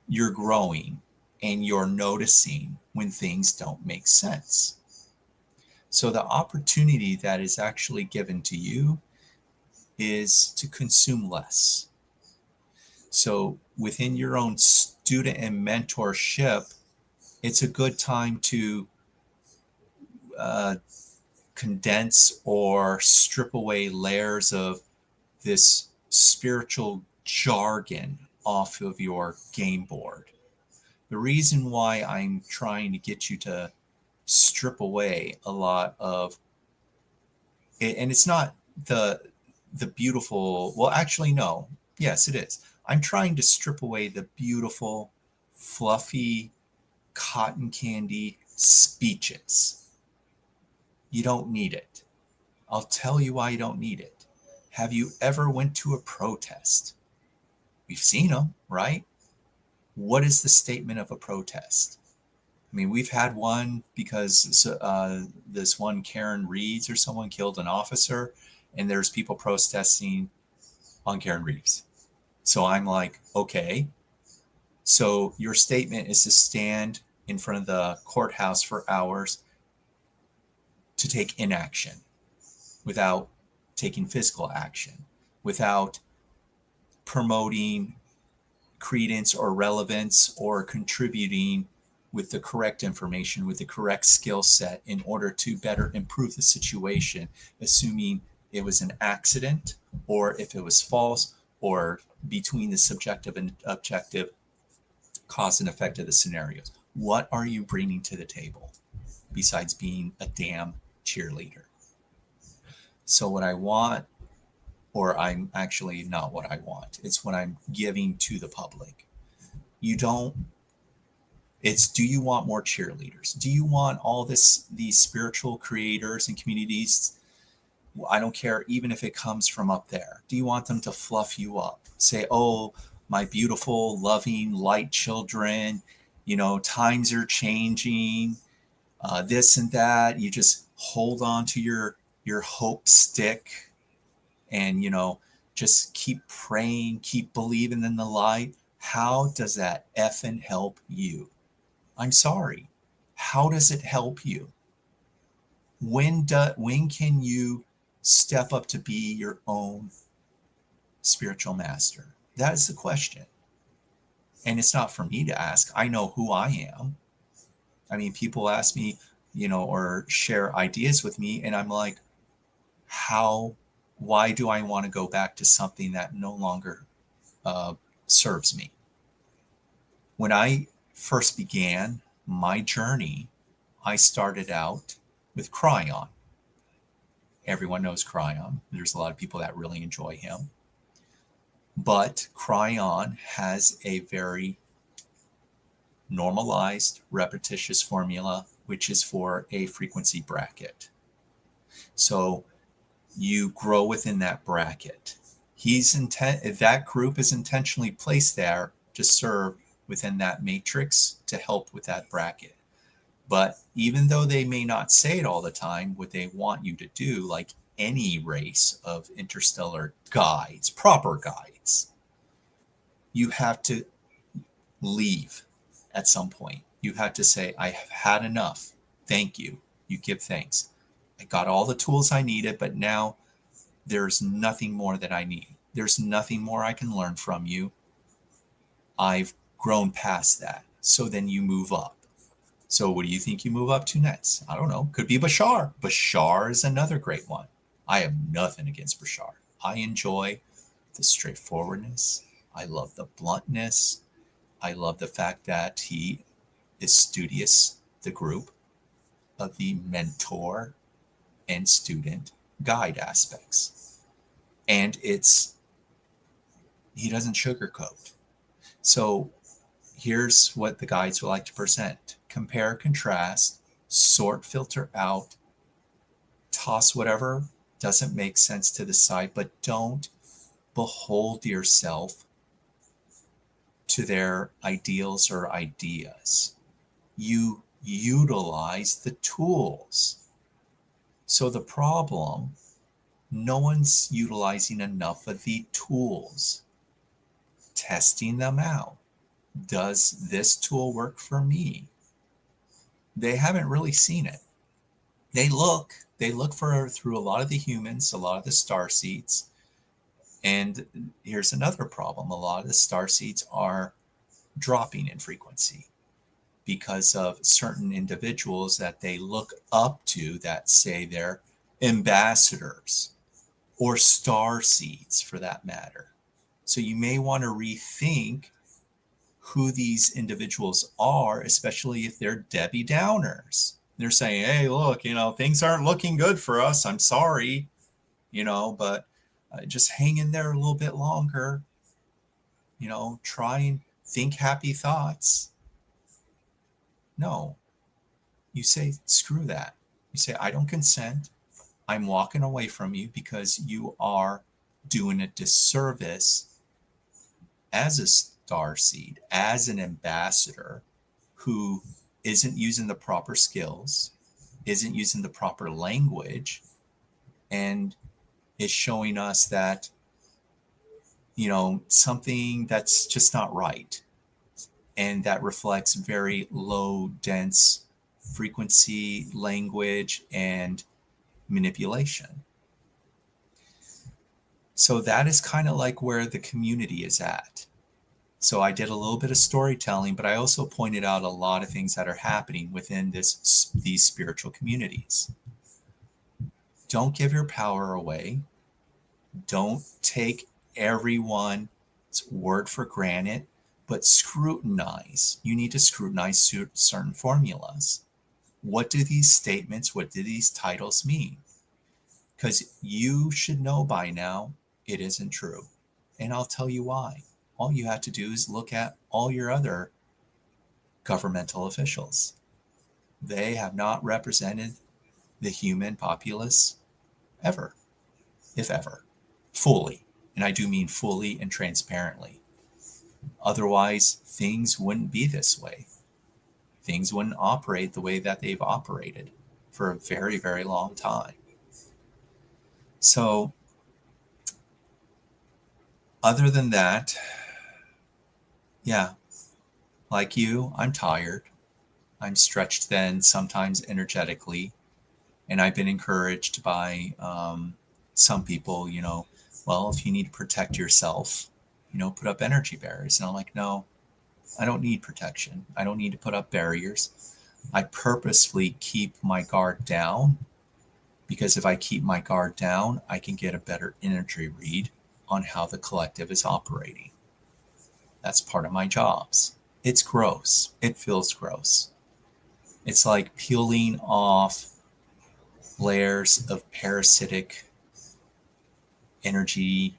you're growing and you're noticing when things don't make sense. So the opportunity that is actually given to you is to consume less. So within your own student and mentorship, it's a good time to condense or strip away layers of this spiritual jargon off of your game board. The reason why I'm trying to get you to strip away a lot of it, and it's not the beautiful, well, actually, no, yes, it is. I'm trying to strip away the beautiful, fluffy, cotton candy speeches. You don't need it. I'll tell you why you don't need it. Have you ever went to a protest? We've seen them, right? What is the statement of a protest? I mean, we've had one because this one Karen Reeves or someone killed an officer, and there's people protesting on Karen Reeves. So I'm like, okay. So your statement is to stand in front of the courthouse for hours to take inaction without taking physical action, without promoting credence or relevance or contributing with the correct information, with the correct skill set in order to better improve the situation, assuming it was an accident or if it was false or between the subjective and objective cause and effect of the scenarios. What are you bringing to the table besides being a damn cheerleader? So what I want, or I'm actually not what I want, it's what I'm giving to the public. It's, do you want more cheerleaders? Do you want all these spiritual creators and communities? I don't care, even if it comes from up there. Do you want them to fluff you up? Say, oh, my beautiful, loving, light children, times are changing, this and that. You just hold on to your hope stick and, just keep praying, keep believing in the light. How does that effing help you? I'm sorry. How does it help you? When can you step up to be your own spiritual master? That is the question. And it's not for me to ask. I know who I am. I mean, people ask me, or share ideas with me, and I'm like, why do I want to go back to something that no longer serves me? When I first began my journey, I started out with Cryon. Everyone knows Cryon. There's a lot of people that really enjoy him. But Cryon has a very normalized, repetitious formula, which is for a frequency bracket. So you grow within that bracket. That group is intentionally placed there to serve within that matrix to help with that bracket. But even though they may not say it all the time, what they want you to do, like any race of interstellar guides, proper guides, you have to leave at some point. You have to say, I have had enough. Thank you. You give thanks. I got all the tools I needed, but now there's nothing more that I need. There's nothing more I can learn from you. I've grown past that. So then you move up. So what do you think you move up to next? I don't know. Could be Bashar. Bashar is another great one. I have nothing against Bashar. I enjoy the straightforwardness. I love the bluntness. I love the fact that he is studious, the group of the mentor and student guide aspects. And he doesn't sugarcoat. So here's what the guides would like to present. Compare, contrast, sort, filter out, toss whatever doesn't make sense to the side, but don't behold yourself to their ideals or ideas. You utilize the tools. So the problem, no one's utilizing enough of the tools, testing them out. Does this tool work for me? They haven't really seen it. They look through a lot of the humans, a lot of the star seeds. And here's another problem. A lot of the star seeds are dropping in frequency because of certain individuals that they look up to that say they're ambassadors or star seeds for that matter. So you may want to rethink who these individuals are, especially if they're Debbie Downers. They're saying, hey, look, things aren't looking good for us. I'm sorry, but just hang in there a little bit longer. Try and think happy thoughts. No, you say, screw that. You say, I don't consent. I'm walking away from you because you are doing a disservice as a starseed, as an ambassador who isn't using the proper skills, isn't using the proper language, and is showing us that, something that's just not right. And that reflects very low, dense frequency, language, and manipulation. So that is kind of like where the community is at. So I did a little bit of storytelling, but I also pointed out a lot of things that are happening within these spiritual communities. Don't give your power away. Don't take everyone's word for granted, but scrutinize. You need to scrutinize certain formulas. What do these statements, what do these titles mean? Because you should know by now it isn't true. And I'll tell you why. All you have to do is look at all your other governmental officials. They have not represented the human populace ever, if ever, fully. And I do mean fully and transparently. Otherwise, things wouldn't be this way. Things wouldn't operate the way that they've operated for a very, very long time. So, other than that, yeah, like you, I'm tired. I'm stretched thin, sometimes energetically. And I've been encouraged by some people, well, if you need to protect yourself, put up energy barriers. And I'm like, no, I don't need protection. I don't need to put up barriers. I purposefully keep my guard down because if I keep my guard down, I can get a better energy read on how the collective is operating. That's part of my jobs. It's gross. It feels gross. It's like peeling off layers of parasitic energy,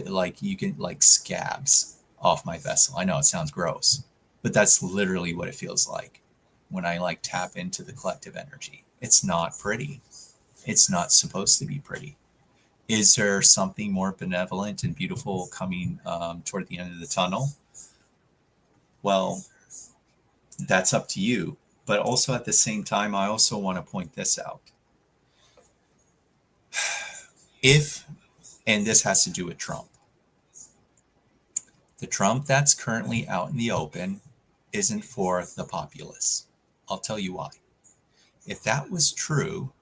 like you can like scabs off my vessel. I know it sounds gross, but that's literally what it feels like when I like tap into the collective energy. It's not pretty. It's not supposed to be pretty. Is there something more benevolent and beautiful coming toward the end of the tunnel? Well, that's up to you. But also at the same time, I also want to point this out. And this has to do with Trump. The Trump that's currently out in the open isn't for the populace. I'll tell you why. If that was true,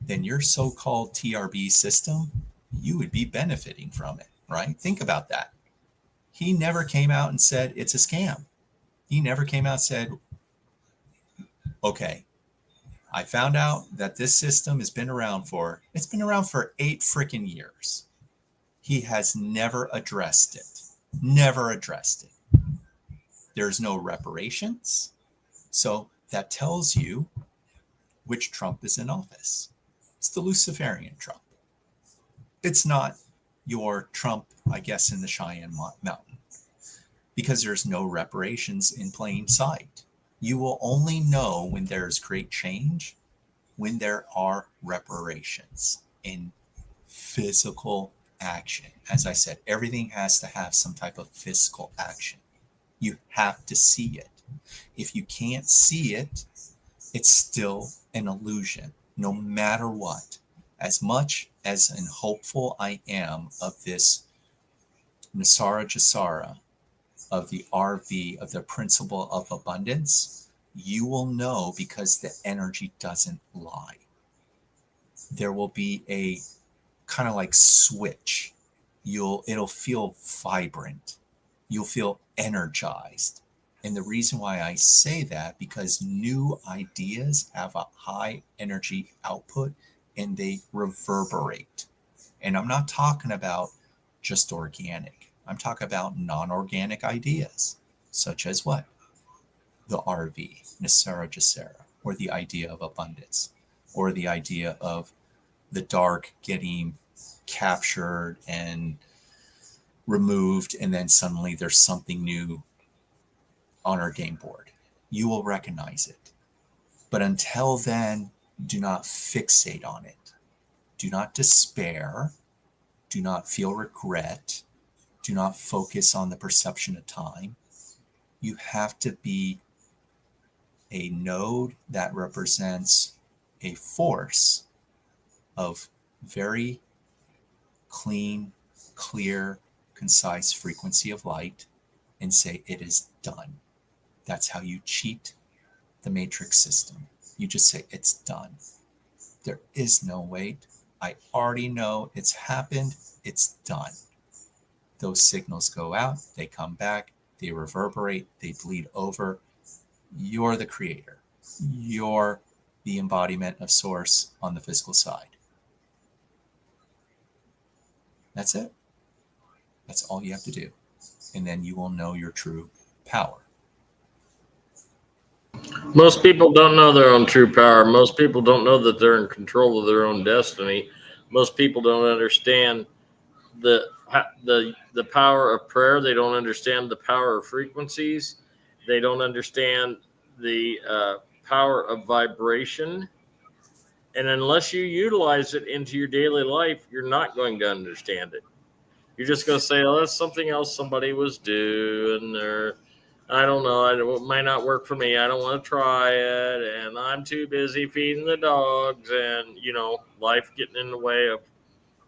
then your so-called TRB system, you would be benefiting from it, right? Think about that. He never came out and said it's a scam. He never came out and said, okay, I found out that this system has been around for 8 freaking years. He has never addressed it. Never addressed it. There's no reparations. So that tells you which Trump is in office. It's the Luciferian Trump. It's not your Trump, I guess, in the Cheyenne Mountain, because there's no reparations in plain sight. You will only know when there's great change when there are reparations in physical action. As I said, everything has to have some type of physical action. You have to see it. If you can't see it, it's still an illusion, no matter what. As much as an hopeful I am of this Nasara Jasara, of the RV, of the principle of abundance, you will know because the energy doesn't lie. There will be a kind of like switch. It'll feel vibrant. You'll feel energized. And the reason why I say that, because new ideas have a high energy output and they reverberate. And I'm not talking about just organic. I'm talking about non-organic ideas, such as what? The RV, Nasara Jasera, or the idea of abundance, or the idea of the dark getting captured and removed, and then suddenly there's something new on our game board. You will recognize it. But until then, do not fixate on it. Do not despair. Do not feel regret. Do not focus on the perception of time. You have to be a node that represents a force of very clean, clear, concise frequency of light and say it is done. That's how you cheat the matrix system. You just say it's done. There is no wait. I already know it's happened. It's done. Those signals go out, they come back, they reverberate, they bleed over. You're the creator. You're the embodiment of source on the physical side. That's it. That's all you have to do. And then you will know your true power. Most people don't know their own true power. Most people don't know that they're in control of their own destiny. Most people don't understand the power of prayer. They don't understand the power of frequencies. They don't understand the power of vibration. And unless you utilize it into your daily life, you're not going to understand it. You're just going to say, oh, that's something else somebody was doing, or I don't know, it might not work for me. I don't want to try it, and I'm too busy feeding the dogs, and, life getting in the way of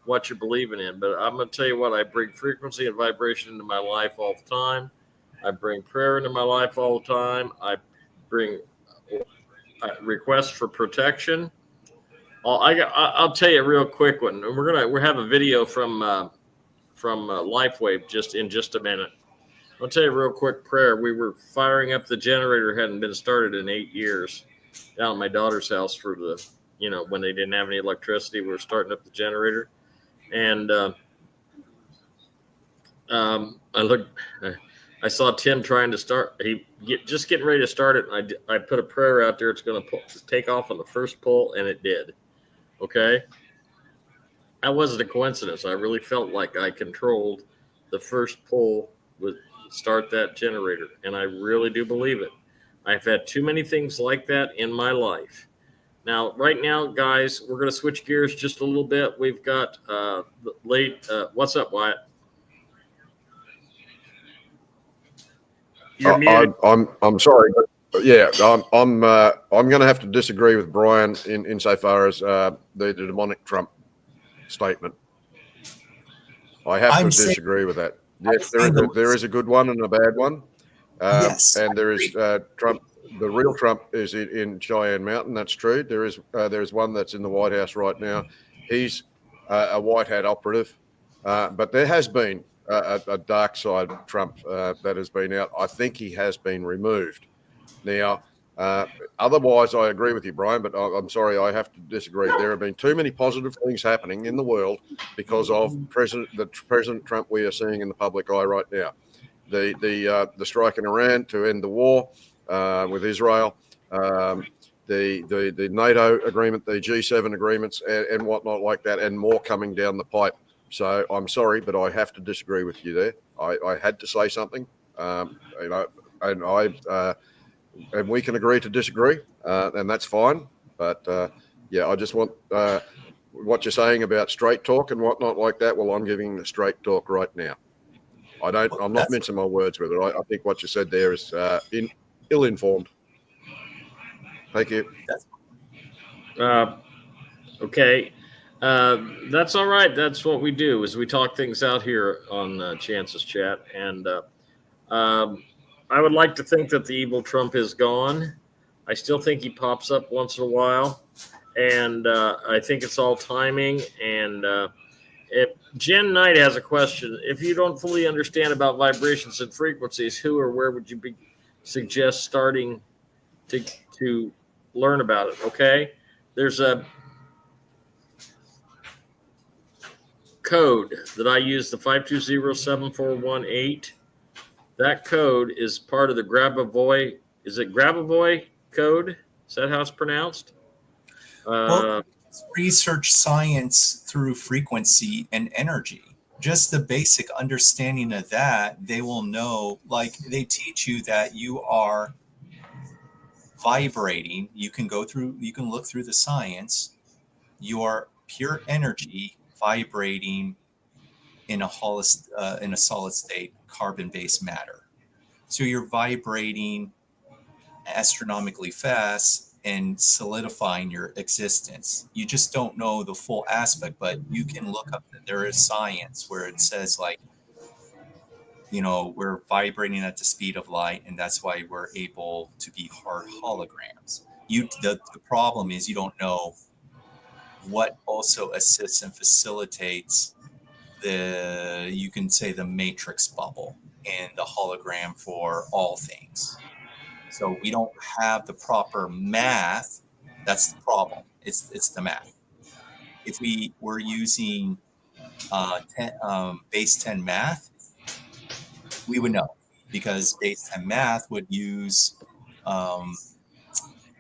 what you're believing in. But I'm going to tell you what, I bring frequency and vibration into my life all the time. I bring prayer into my life all the time. I bring requests for protection. I'll tell you a real quick one. We have a video from LifeWave just a minute. I'll tell you a real quick prayer. We were firing up the generator, hadn't been started in 8 years, down at my daughter's house for the, when they didn't have any electricity. We were starting up the generator, and I saw Tim trying to start. Just getting ready to start it. And I put a prayer out there. It's going to take off on the first pull, and it did. Okay. That wasn't a coincidence. I really felt like I controlled the first pull with start that generator. And I really do believe it. I've had too many things like that in my life. Now, right now, guys, we're going to switch gears just a little bit. We've got what's up, Wyatt? You're muted. I'm sorry, but yeah, I'm going to have to disagree with Brian insofar as the demonic Trump statement. I have to disagree with that. Yes, there is a good one and a bad one. Yes, and there is Trump. The real Trump is in Cheyenne Mountain. That's true. There is one that's in the White House right now. He's a white hat operative, but there has been a dark side Trump that has been out. I think he has been removed. Now, otherwise, I agree with you, Brian, but I'm sorry, I have to disagree. There have been too many positive things happening in the world because of President Trump we are seeing in the public eye right now. The strike in Iran to end the war with Israel, the NATO agreement, the G7 agreements, and whatnot like that, and more coming down the pipe. So I'm sorry, but I have to disagree with you there. I had to say something, and we can agree to disagree, and that's fine. But yeah, I just want what you're saying about straight talk and whatnot like that. Well, I'm giving the straight talk right now. I'm not mincing my words with it. I think what you said there is ill-informed. Thank you. Okay. That's all right. That's what we do is we talk things out here on Chance's Chat. And I would like to think that the evil Trump is gone. I still think he pops up once in a while. And I think it's all timing. And if Jen Knight has a question, if you don't fully understand about vibrations and frequencies, who or where would you suggest starting to learn about it? Okay. There's a code that I use, the 520-7418. That code is part of the Grabavoy. Is it Grabavoy code? Is that how it's pronounced? Well, research science through frequency and energy. Just the basic understanding of that, they will know, like they teach you that you are vibrating. You can look through the science. Your pure energy vibrating in a solid state, carbon-based matter. So you're vibrating astronomically fast and solidifying your existence. You just don't know the full aspect, but you can look up that there is science where it says, like, we're vibrating at the speed of light, and that's why we're able to be hard holograms. The problem is you don't know what also assists and facilitates the matrix bubble and the hologram for all things. So we don't have the proper math. That's the problem. It's the math. If we were using base 10 math, we would know, because base 10 math would use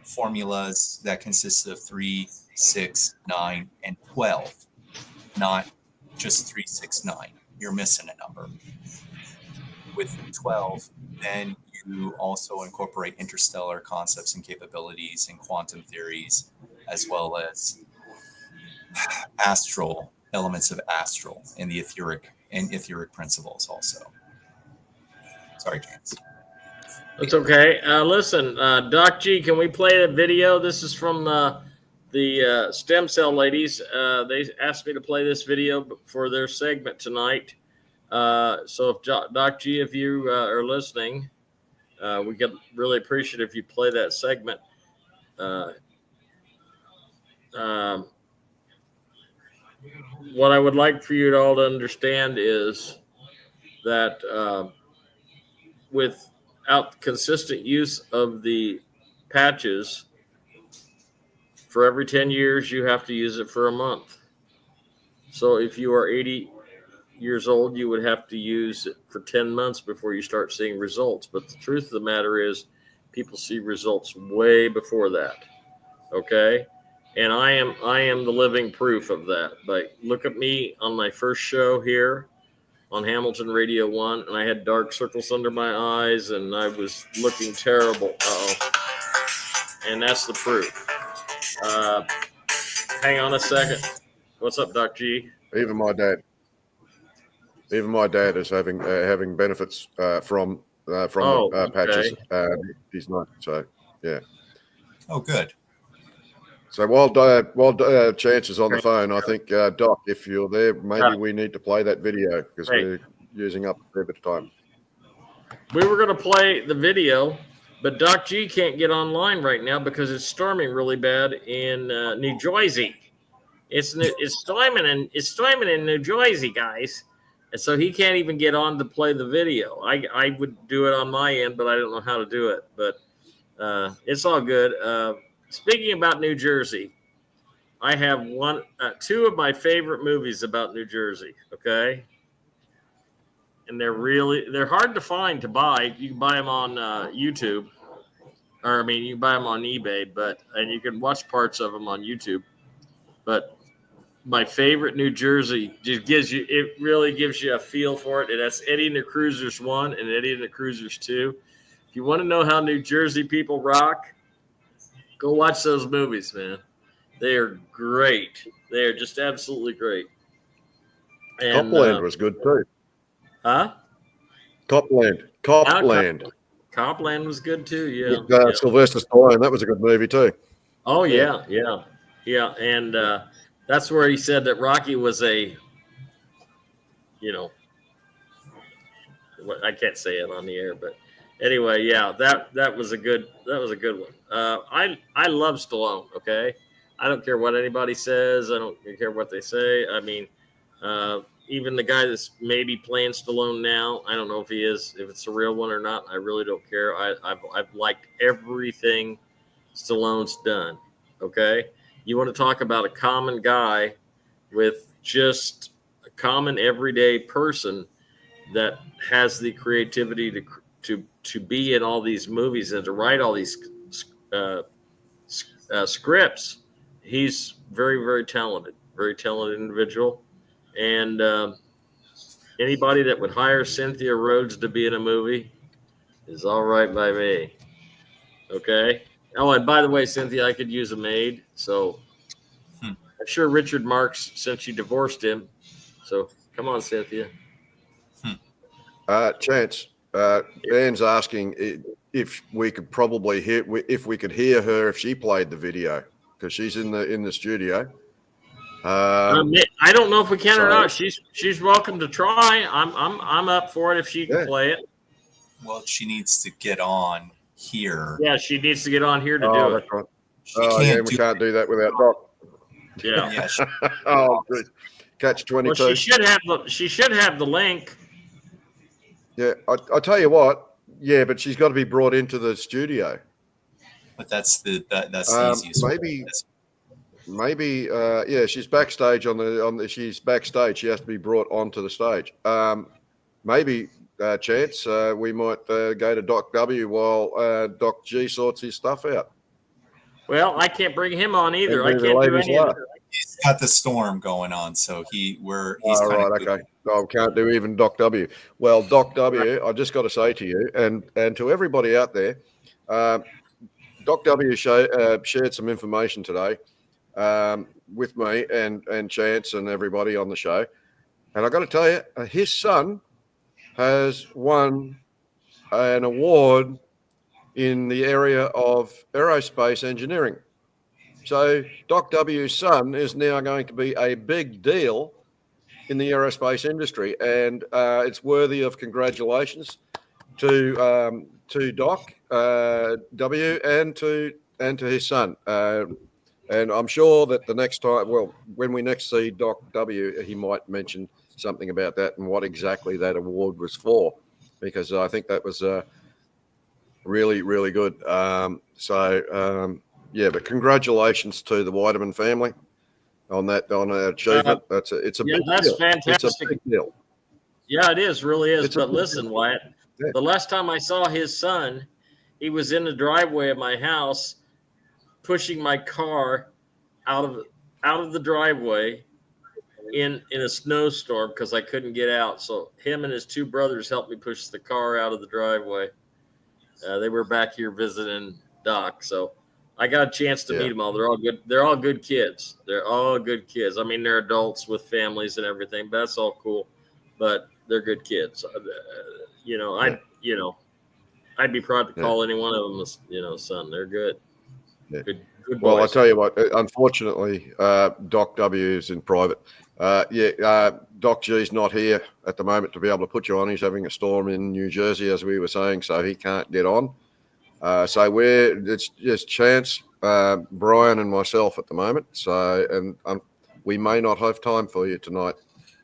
formulas that consist of 3, 6, 9, and 12, not just 3, 6, 9. You're missing a number. With 12, then you also incorporate interstellar concepts and capabilities and quantum theories, as well as astral elements of astral and the etheric principles also. Sorry, James. It's okay. Listen, Doc G, can we play the video? This is from the stem cell ladies. They asked me to play this video for their segment tonight. So if Doc G, if you are listening, we could really appreciate if you play that segment. What I would like for you all to understand is that without consistent use of the patches, for every 10 years, you have to use it for a month. So if you are 80 years old, you would have to use it for 10 months before you start seeing results. But the truth of the matter is, people see results way before that. Okay? And I am the living proof of that. But look at me on my first show here on Hamilton Radio 1, and I had dark circles under my eyes, and I was looking terrible. And that's the proof. Hang on a second. What's up, Doc G? Even my dad is having benefits from patches. He's not, so yeah. Oh, good. So while Chance is on the phone, I think Doc, if you're there, maybe we need to play that video because we're using up a fair bit of time. We were going to play the video, but Doc G can't get online right now because it's storming really bad in New Jersey. It's storming in New Jersey, guys. And so he can't even get on to play the video. I would do it on my end, but I don't know how to do it. But it's all good. Speaking about New Jersey, I have two of my favorite movies about New Jersey. Okay, and they're hard to find to buy. You can buy them on YouTube, or I mean, you can buy them on eBay, and you can watch parts of them on YouTube. But my favorite New Jersey really gives you a feel for it. And that's Eddie and the Cruisers 1 and Eddie and the Cruisers 2. If you want to know how New Jersey people rock, go watch those movies, man. They are great. They are just absolutely great. And, Copland was good too. Huh? Copland. Copland was good too, yeah. With, Sylvester Stallone, that was a good movie too. Oh, yeah. And that's where he said that Rocky was I can't say it on the air, but anyway, yeah, that was a good one. I love Stallone. Okay, I don't care what anybody says. I don't care what they say. I mean, even the guy that's maybe playing Stallone now, I don't know if it's a real one or not. I really don't care. I've liked everything Stallone's done. Okay, you want to talk about a common guy with just a common everyday person that has the creativity to be in all these movies and to write all these scripts. He's very, very talented individual. And anybody that would hire Cynthia Rhodes to be in a movie is all right by me. Okay. Oh, and by the way, Cynthia, I could use a maid. So I'm sure Richard Marx, since you divorced him. So come on, Cynthia. Chance, Dan's asking if we could probably if we could hear her if she played the video, because she's in the studio. I don't know if we can or not. She's welcome to try. I'm up for it if she can play it. Well, she needs to get on here. Yeah, she needs to get on here to do it. Right. We can't do that without Doc. Yeah. Oh, good. Catch 22. Well, she should have the link. Yeah, I tell you what. Yeah, but she's got to be brought into the studio. But that's the easiest. Maybe. Yeah, she's backstage she's backstage. She has to be brought onto the stage. Maybe. Chance, we might go to Doc W while Doc G sorts his stuff out. Well, I can't bring him on either. I can't do any of it. He's got the storm going on, so he's right. Okay. I can't do even Doc W. Well, Doc W, I just got to say to you and to everybody out there, Doc W shared some information today with me and Chance and everybody on the show, and I got to tell you, his son has won an award in the area of aerospace engineering. So Doc W's son is now going to be a big deal in the aerospace industry, and it's worthy of congratulations to Doc W and to his son. And I'm sure that the next time, when we next see Doc W, he might mention something about that and what exactly that award was for, because I think that was really, really good. Yeah, but congratulations to the Weideman family on that achievement. It's a big that's deal. fantastic. It's a big deal. Yeah, it is, really is. But listen, deal. Wyatt, the last time I saw his son, he was in the driveway of my house, pushing my car out of the driveway in a snowstorm because I couldn't get out. So him and his two brothers helped me push the car out of the driveway. They were back here visiting Doc, so I got a chance to meet them all. They're all good. They're all good kids. They're all good kids. I mean, they're adults with families and everything, but that's all cool. But they're good kids. I'd be proud to call any one of them, son. They're good. Yeah. Good boys. Well, I tell you what. Unfortunately, Doc W is in private. Doc G's not here at the moment to be able to put you on. He's having a storm in New Jersey, as we were saying, so he can't get on. So it's just Chance, Brian, and myself at the moment. So, and we may not have time for you tonight,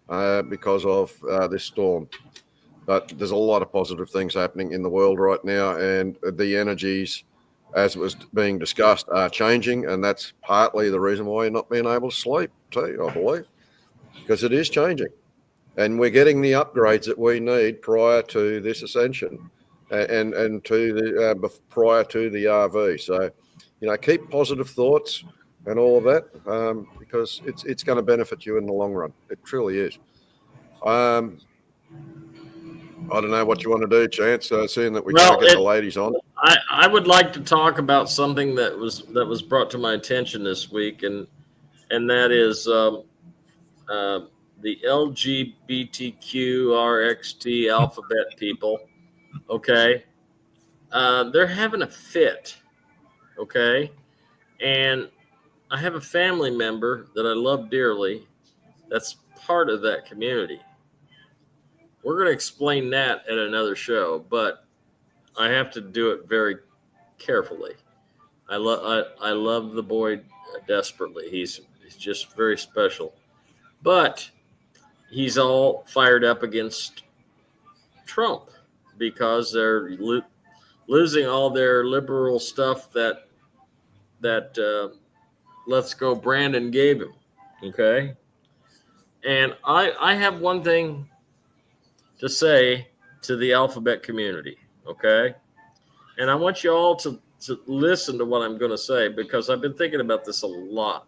because of this storm. But there's a lot of positive things happening in the world right now, and the energies, as was being discussed, are changing, and that's partly the reason why you're not being able to sleep too, I believe, because it is changing. And we're getting the upgrades that we need prior to this ascension and to the prior to the RV. So, keep positive thoughts and all of that, because it's going to benefit you in the long run. It truly is. I don't know what you want to do, Chance, seeing that we can't get the ladies on. I would like to talk about something that was brought to my attention this week, and that is the LGBTQRXT alphabet people. Okay, they're having a fit. Okay, and I have a family member that I love dearly that's part of that community. We're going to explain that at another show, but I have to do it very carefully. I love the boy desperately. He's just very special, but he's all fired up against Trump because they're losing all their liberal stuff that Let's Go Brandon gave him. Okay, and I have one thing to say to the alphabet community. Okay, and I want you all to listen to what I'm going to say, because I've been thinking about this a lot.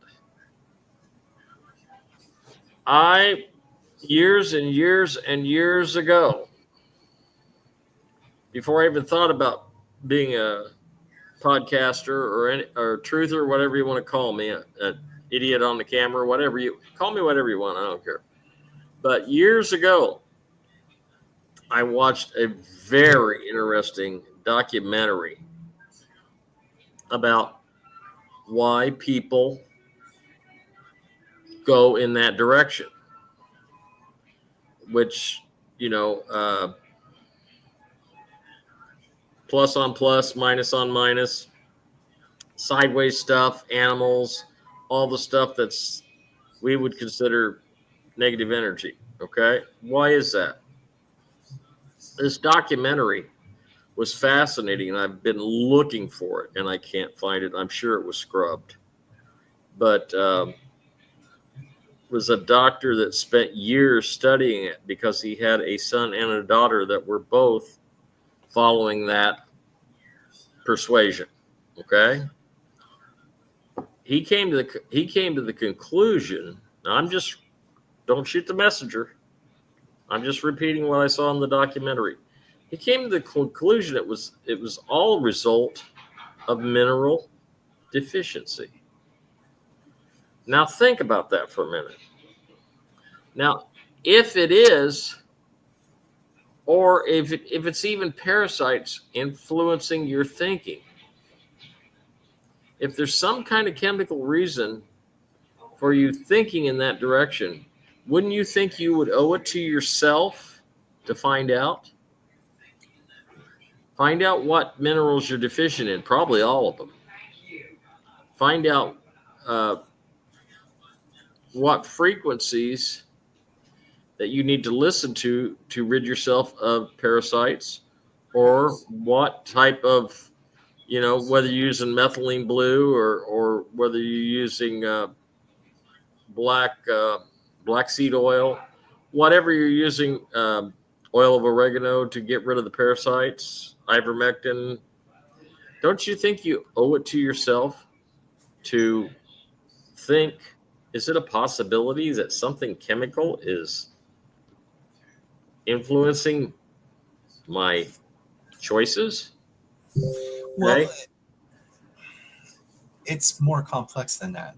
Years and years and years ago, before I even thought about being a podcaster or truther, whatever you want to call me, an idiot on the camera, whatever you call me, whatever you want, I don't care. But years ago, I watched a very interesting documentary about why people go in that direction, which, plus on plus, minus on minus, sideways stuff, animals, all the stuff that's we would consider negative energy. Okay, why is that? This documentary was fascinating, and I've been looking for it, and I can't find it. I'm sure it was scrubbed, but was a doctor that spent years studying it because he had a son and a daughter that were both following that persuasion. Okay, he came to the conclusion. Now, don't shoot the messenger. I'm just repeating what I saw in the documentary. He came to the conclusion it was all a result of mineral deficiency. Now think about that for a minute. Now, if it is, or if it's even parasites influencing your thinking, if there's some kind of chemical reason for you thinking in that direction, wouldn't you think you would owe it to yourself to find out? Find out what minerals you're deficient in, probably all of them. Find out what frequencies that you need to listen to rid yourself of parasites, or what type of, whether you're using methylene blue or whether you're using black seed oil, whatever you're using, oil of oregano to get rid of the parasites, ivermectin. Don't you think you owe it to yourself to think, is it a possibility that something chemical is influencing my choices? Well, Okay. It's more complex than that.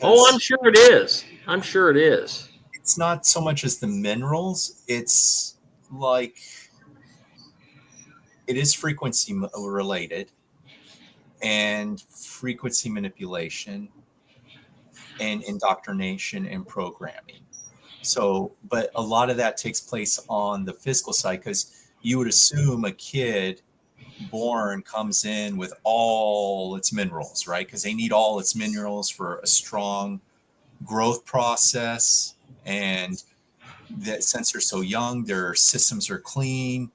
Oh, I'm sure it is. I'm sure it is. It's not so much as the minerals. It's like it is frequency related and frequency manipulation and indoctrination and programming. So, but a lot of that takes place on the physical side, because you would assume a kid born comes in with all its minerals, right? Because they need all its minerals for a strong growth process And that since they're so young, their systems are clean.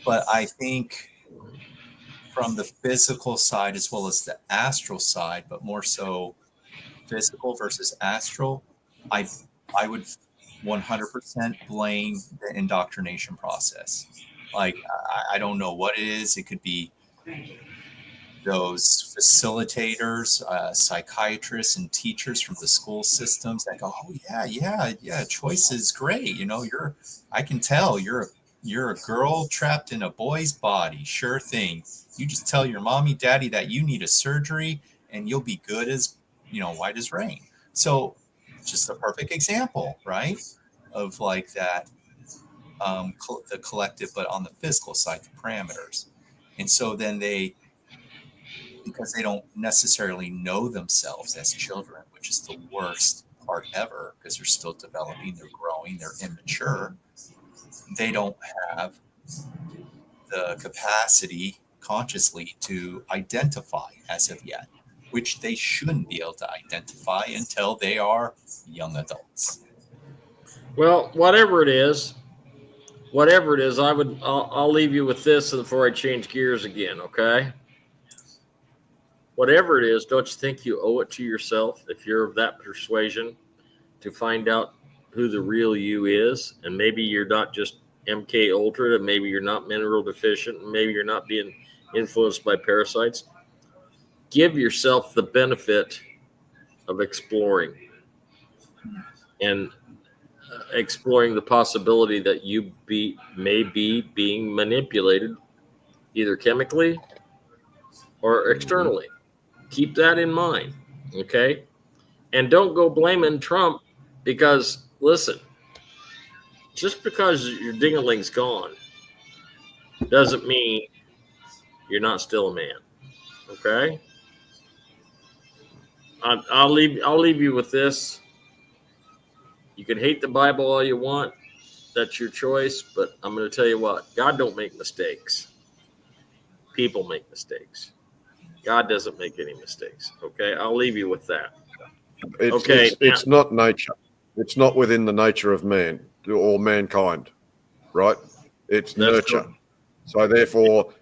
But I think from the physical side as well as the astral side, but more so physical versus astral, I would 100% blame the indoctrination process. Like, I don't know what it is. It could be those facilitators, psychiatrists, and teachers from the school systems that go, "Oh yeah, choice is great. I can tell you're a girl trapped in a boy's body. Sure thing. You just tell your mommy, daddy that you need a surgery, and you'll be good as white as rain." So, just a perfect example, right, of like that, the collective, but on the physical side, the parameters. And so then because they don't necessarily know themselves as children, which is the worst part ever, because they're still developing, they're growing, they're immature. They don't have the capacity consciously to identify as of yet, which they shouldn't be able to identify until they are young adults. Well, whatever it is, I'll leave you with this before I change gears again, okay? Whatever it is, don't you think you owe it to yourself, if you're of that persuasion, to find out who the real you is? And maybe you're not just MK Ultra, and maybe you're not mineral deficient, and maybe you're not being influenced by parasites. Give yourself the benefit of exploring and exploring the possibility that you may be being manipulated either chemically or externally. Keep that in mind, okay? And don't go blaming Trump, because, listen, just because your ding-a-ling's gone doesn't mean you're not still a man, okay? I'll leave you with this. You can hate the Bible all you want. That's your choice. But I'm going to tell you what. God don't make mistakes. People make mistakes. God doesn't make any mistakes. Okay? I'll leave you with that. It's not nature. It's not within the nature of man or mankind, right? It's nurture. Cool. So therefore,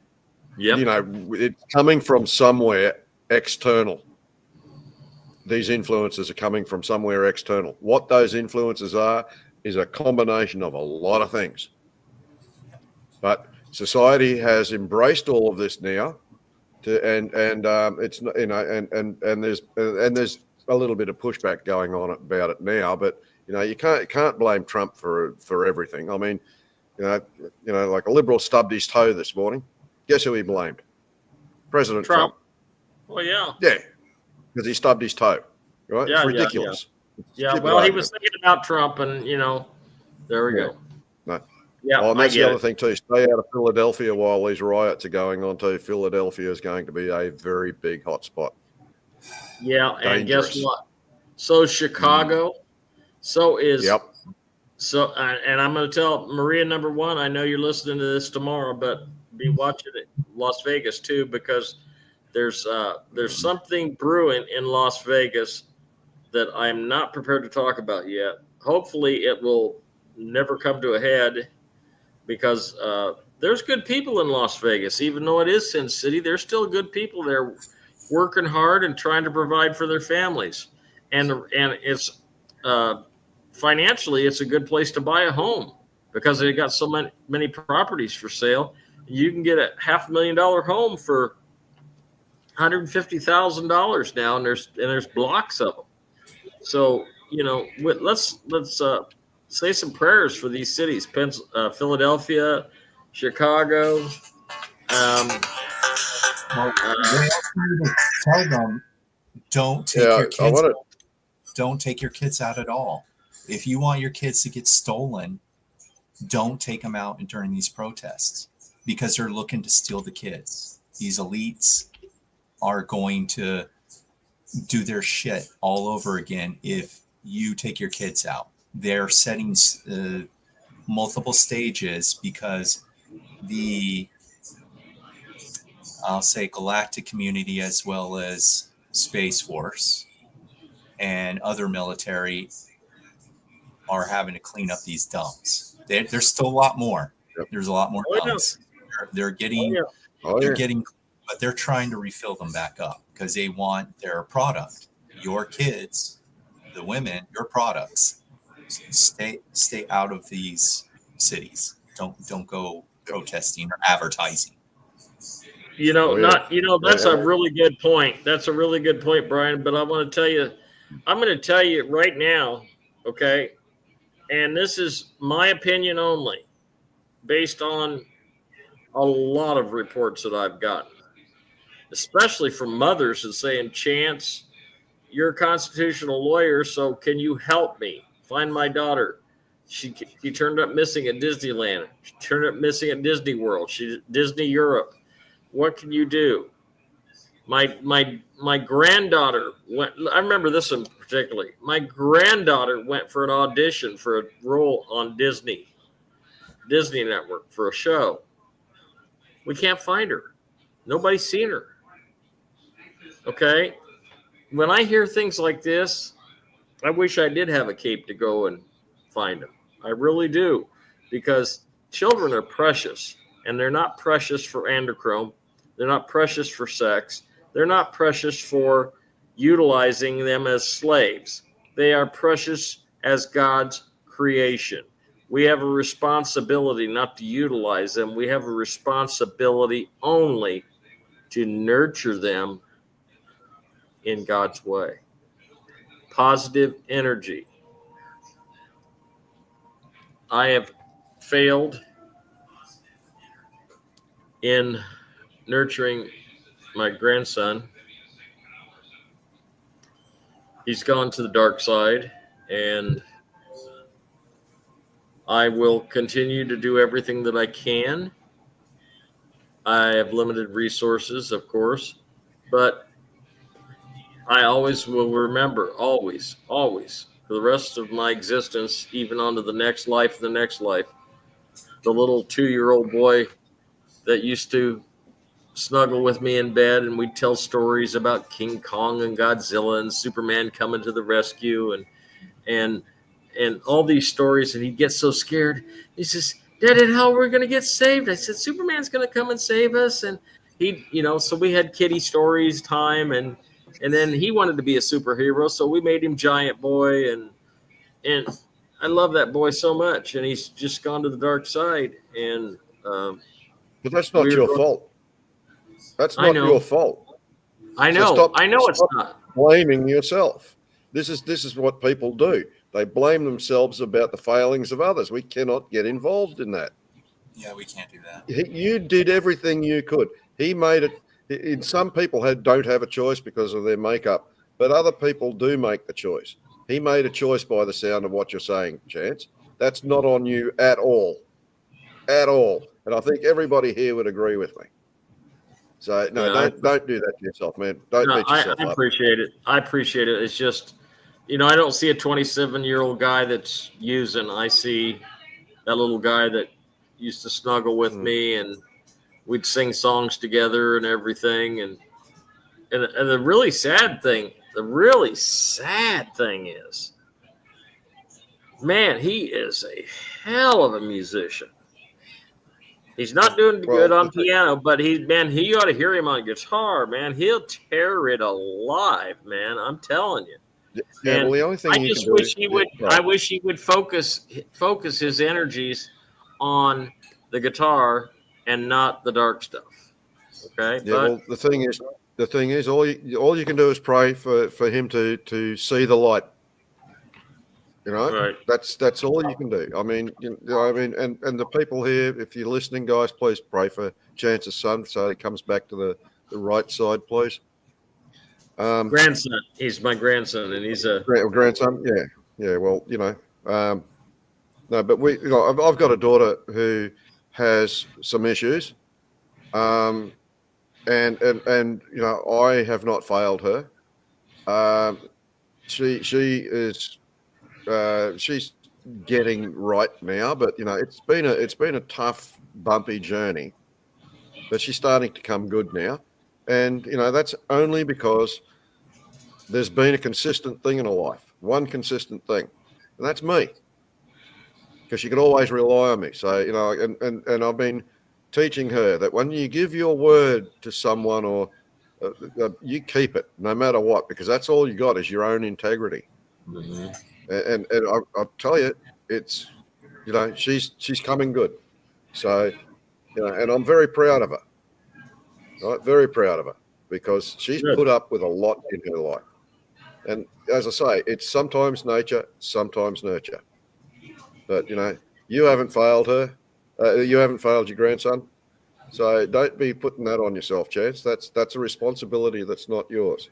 it's coming from somewhere external. These influences are coming from somewhere external. What those influences are is a combination of a lot of things. But society has embraced all of this now, and it's and there's a little bit of pushback going on about it now. But you can't blame Trump for everything. I mean, like a liberal stubbed his toe this morning. Guess who he blamed? President Trump. Well, yeah. Yeah. Because he stubbed his toe, right? Yeah, it's ridiculous. Yeah, well, he was thinking about Trump, and there we go. No. Yeah, and that's the other thing too. Stay out of Philadelphia while these riots are going on too. Philadelphia is going to be a very big hotspot. Yeah, and guess what? So Chicago, so is. Yep. So, and I'm going to tell Maria number one. I know you're listening to this tomorrow, but be watching it, Las Vegas too, because there's something brewing in Las Vegas that I'm not prepared to talk about yet. Hopefully it will never come to a head, because there's good people in Las Vegas. Even though it is Sin City, there's still good people there working hard and trying to provide for their families. And it's financially, it's a good place to buy a home, because they got so many properties for sale. You can get a $500,000 home for $150,000 now, and there's blocks of them. So let's say some prayers for these cities: Philadelphia, Chicago. Tell them, don't take your kids. Don't take your kids out at all. If you want your kids to get stolen, don't take them out during these protests, because they're looking to steal the kids. These elites are going to do their shit all over again if you take your kids out. They're setting multiple stages, because I'll say galactic community, as well as Space Force and other military, are having to clean up these dumps. There's still a lot more. Yep. There's a lot more Oh, yeah. dumps. They're getting, Oh, they're yeah. getting, but they're trying to refill them back up because they want their product. Your kids, the women, your products, stay out of these cities. Don't go protesting or advertising. Oh, yeah. That's a really good point. That's a really good point, Brian. But I'm going to tell you right now, okay? And this is my opinion only, based on a lot of reports that I've gotten, especially from mothers and saying, Chance, you're a constitutional lawyer, so can you help me find my daughter? She turned up missing at Disneyland. She turned up missing at Disney World. Disney Europe. What can you do? My granddaughter went. I remember this one particularly. My granddaughter went for an audition for a role on Disney Network for a show. We can't find her. Nobody's seen her. Okay. When I hear things like this, I wish I did have a cape to go and find them. I really do, because children are precious, and they're not precious for androchrome. They're not precious for sex. They're not precious for utilizing them as slaves. They are precious as God's creation. We have a responsibility not to utilize them. We have a responsibility only to nurture them in God's way. Positive energy. I have failed in nurturing my grandson. He's gone to the dark side, and I will continue to do everything that I can. I have limited resources, of course, but I always will remember, always, for the rest of my existence, even onto the next life, the little 2-year-old boy that used to snuggle with me in bed, and we'd tell stories about King Kong and Godzilla and Superman coming to the rescue and all these stories, and he'd get so scared. He says, Daddy, how are we going to get saved? I said, Superman's going to come and save us. And so we had kitty stories time, and then he wanted to be a superhero, so we made him Giant Boy, and I love that boy so much, and he's just gone to the dark side. And but that's not your fault. That's not your fault. I know. So It's not. Blaming yourself. This is what people do. They blame themselves about the failings of others. We cannot get involved in that. Yeah, we can't do that. You did everything you could. He made it. Some people don't have a choice because of their makeup, but other people do make the choice. He made a choice by the sound of what you're saying, Chance. That's not on you at all. At all. And I think everybody here would agree with me. So, no, don't do that to yourself, man. Don't beat yourself up. I appreciate it. It's just, I don't see a 27-year-old guy that's using. I see that little guy that used to snuggle with me, and we'd sing songs together and everything. And the really sad thing is, man, he is a hell of a musician. He's not doing good on piano, but you ought to hear him on guitar, man. He'll tear it alive, man. I'm telling you. Yeah, well, the only thing I wish he would focus his energies on the guitar and not the dark stuff. Okay. Yeah. Well, the thing is, all you can do is pray for him to see the light. Right. That's all you can do. I mean, and the people here, if you're listening, guys, please pray for Chance's son so he comes back to the right side, please. Grandson. He's my grandson, and he's a grandson. Yeah. Well, no, but I've got a daughter who has some issues, and I have not failed her. She is. She's getting right now, but it's been a tough, bumpy journey. But she's starting to come good now, and that's only because there's been a consistent thing in her life, one consistent thing, and that's me. because she can always rely on me. So, you know, and I've been teaching her that when you give your word to someone, or you keep it no matter what, because that's all you got is your own integrity. Mm-hmm. And I'll tell you, it's, you know, she's coming good. So, you know, and I'm very proud of her. Right, very proud of her, because she's Good. put up with a lot in her life. And as I say, it's sometimes nature, sometimes nurture. But, you know, you haven't failed her. You haven't failed your grandson. So don't be putting that on yourself, Chance. That's a responsibility that's not yours.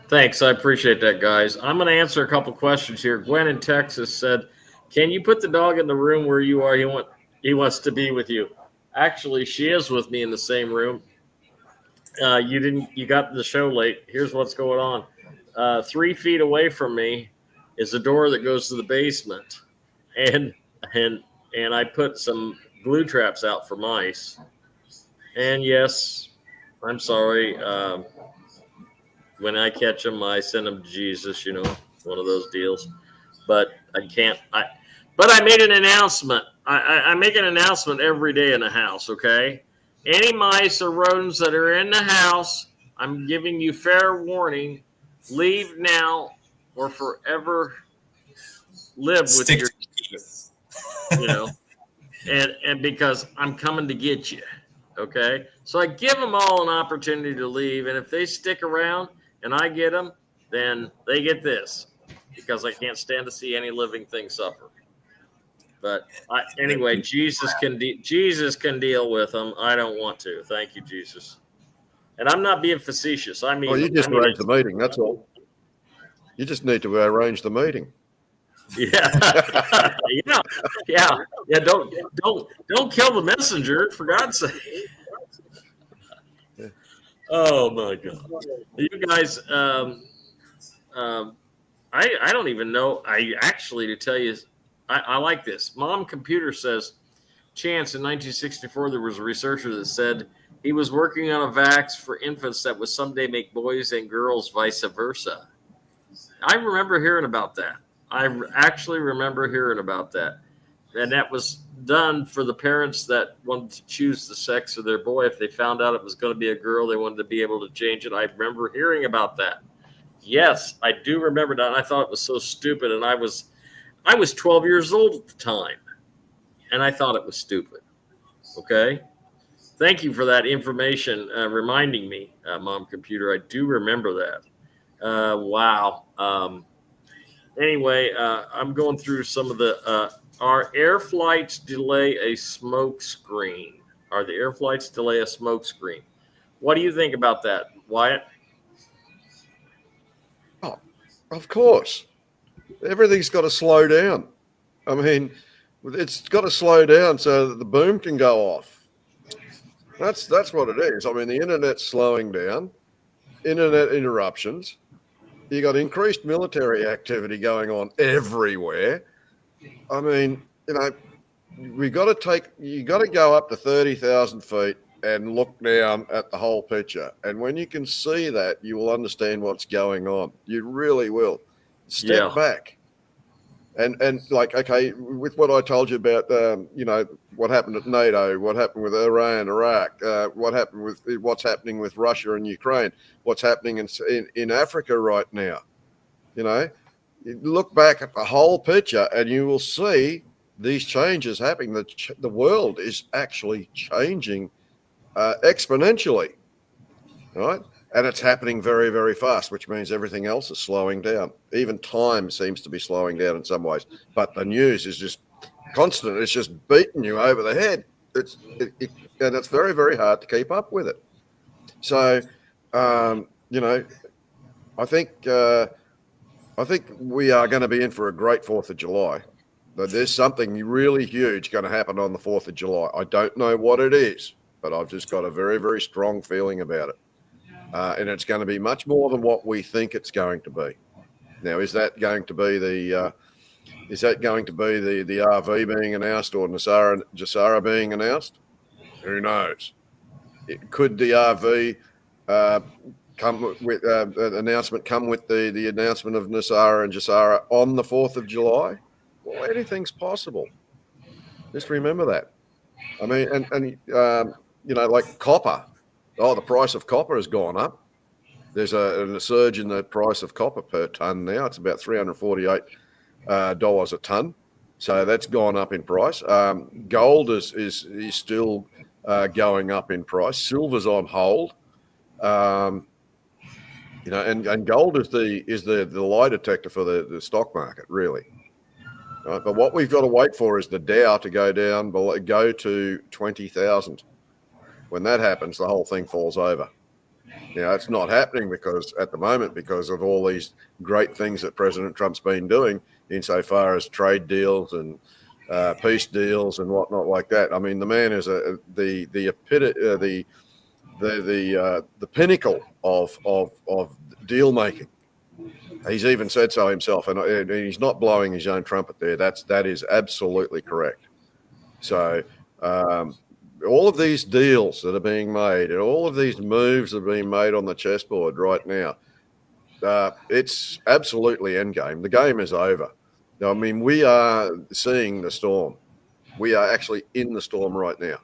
Thanks. I appreciate that, guys. I'm going to answer a couple questions here. Gwen in Texas said, can you put the dog in the room where you are? He wants to be with you. Actually, she is with me in the same room. You got the show late. Here's what's going on. 3 feet away from me is a door that goes to the basement. And I put some glue traps out for mice. And yes, I'm sorry. When I catch them, I send them to Jesus, you know, one of those deals. But I can't. But I made an announcement. I make an announcement every day in the house, okay? Any mice or rodents that are in the house, I'm giving you fair warning. Leave now or forever live with Stick your teeth, you know? And because I'm coming to get you, okay? So I give them all an opportunity to leave. And if they stick around and I get them, then they get this, because I can't stand to see any living thing suffer. But anyway, Jesus can deal with them. I don't want to. Thank you, Jesus. And I'm not being facetious. I mean, Well, you just arrange the meeting. That's all. You just need to arrange the meeting. Yeah, yeah. Don't kill the messenger, for God's sake. Oh my God, you guys. I don't even know. To tell you, I like this. Mom Computer says, Chance, in 1964, there was a researcher that said he was working on a vax for infants that would someday make boys and girls vice versa. I remember hearing about that. I actually remember hearing about that. And that was done for the parents that wanted to choose the sex of their boy. If they found out it was going to be a girl, they wanted to be able to change it. I remember hearing about that. Yes, I do remember that. And I thought it was so stupid. And I was 12 years old at the time. And I thought it was stupid. Okay. Thank you for that information, reminding me, Mom Computer. I do remember that. Wow. Anyway, I'm going through some of the. Are air flights delay a smoke screen? Are the air flights delay a smoke screen? What do you think about that, Wyatt? Oh, of course. Everything's got to slow down. I mean, it's got to slow down so that the boom can go off. That's what it is. I mean, the internet's slowing down, internet interruptions. You got increased military activity going on everywhere. I mean, you know, you got to go up to 30,000 feet and look down at the whole picture. And when you can see that, you will understand what's going on. You really will. Step back. And like, okay, with what I told you about, you know, what happened at NATO, what happened with Iran, Iraq, what's happening with Russia and Ukraine, what's happening in Africa right now. You know, you look back at the whole picture and you will see these changes happening. The world is actually changing exponentially, right? And it's happening very, very fast, which means everything else is slowing down. Even time seems to be slowing down in some ways. But the news is just constant. It's just beating you over the head. And it's very, very hard to keep up with it. So, you know, I think we are going to be in for a great 4th of July. There's something really huge going to happen on the 4th of July. I don't know what it is, but I've just got a very, very strong feeling about it. And it's going to be much more than what we think it's going to be. Now, is that going to be the RV being announced or Jassara being announced? Who knows? Could the RV come with an announcement, come with the announcement of Nasara and Jassara on the 4th of July. Well, anything's possible. Just remember that. I mean, like copper. Oh, the price of copper has gone up. There's a surge in the price of copper per ton now. It's about $348 a ton. So that's gone up in price. Gold is still going up in price. Silver's on hold. And gold is the lie detector for the stock market, really. Right? But what we've got to wait for is the Dow to go down, go to 20,000. When that happens, the whole thing falls over. It's not happening because of all these great things that President Trump's been doing insofar as trade deals and peace deals and whatnot like that. I mean, the man is the pinnacle of deal making. He's even said so himself, and he's not blowing his own trumpet there. That is absolutely correct. So all of these deals that are being made and all of these moves that are being made on the chessboard right now, it's absolutely endgame. The game is over. I mean, we are seeing the storm. We are actually in the storm right now.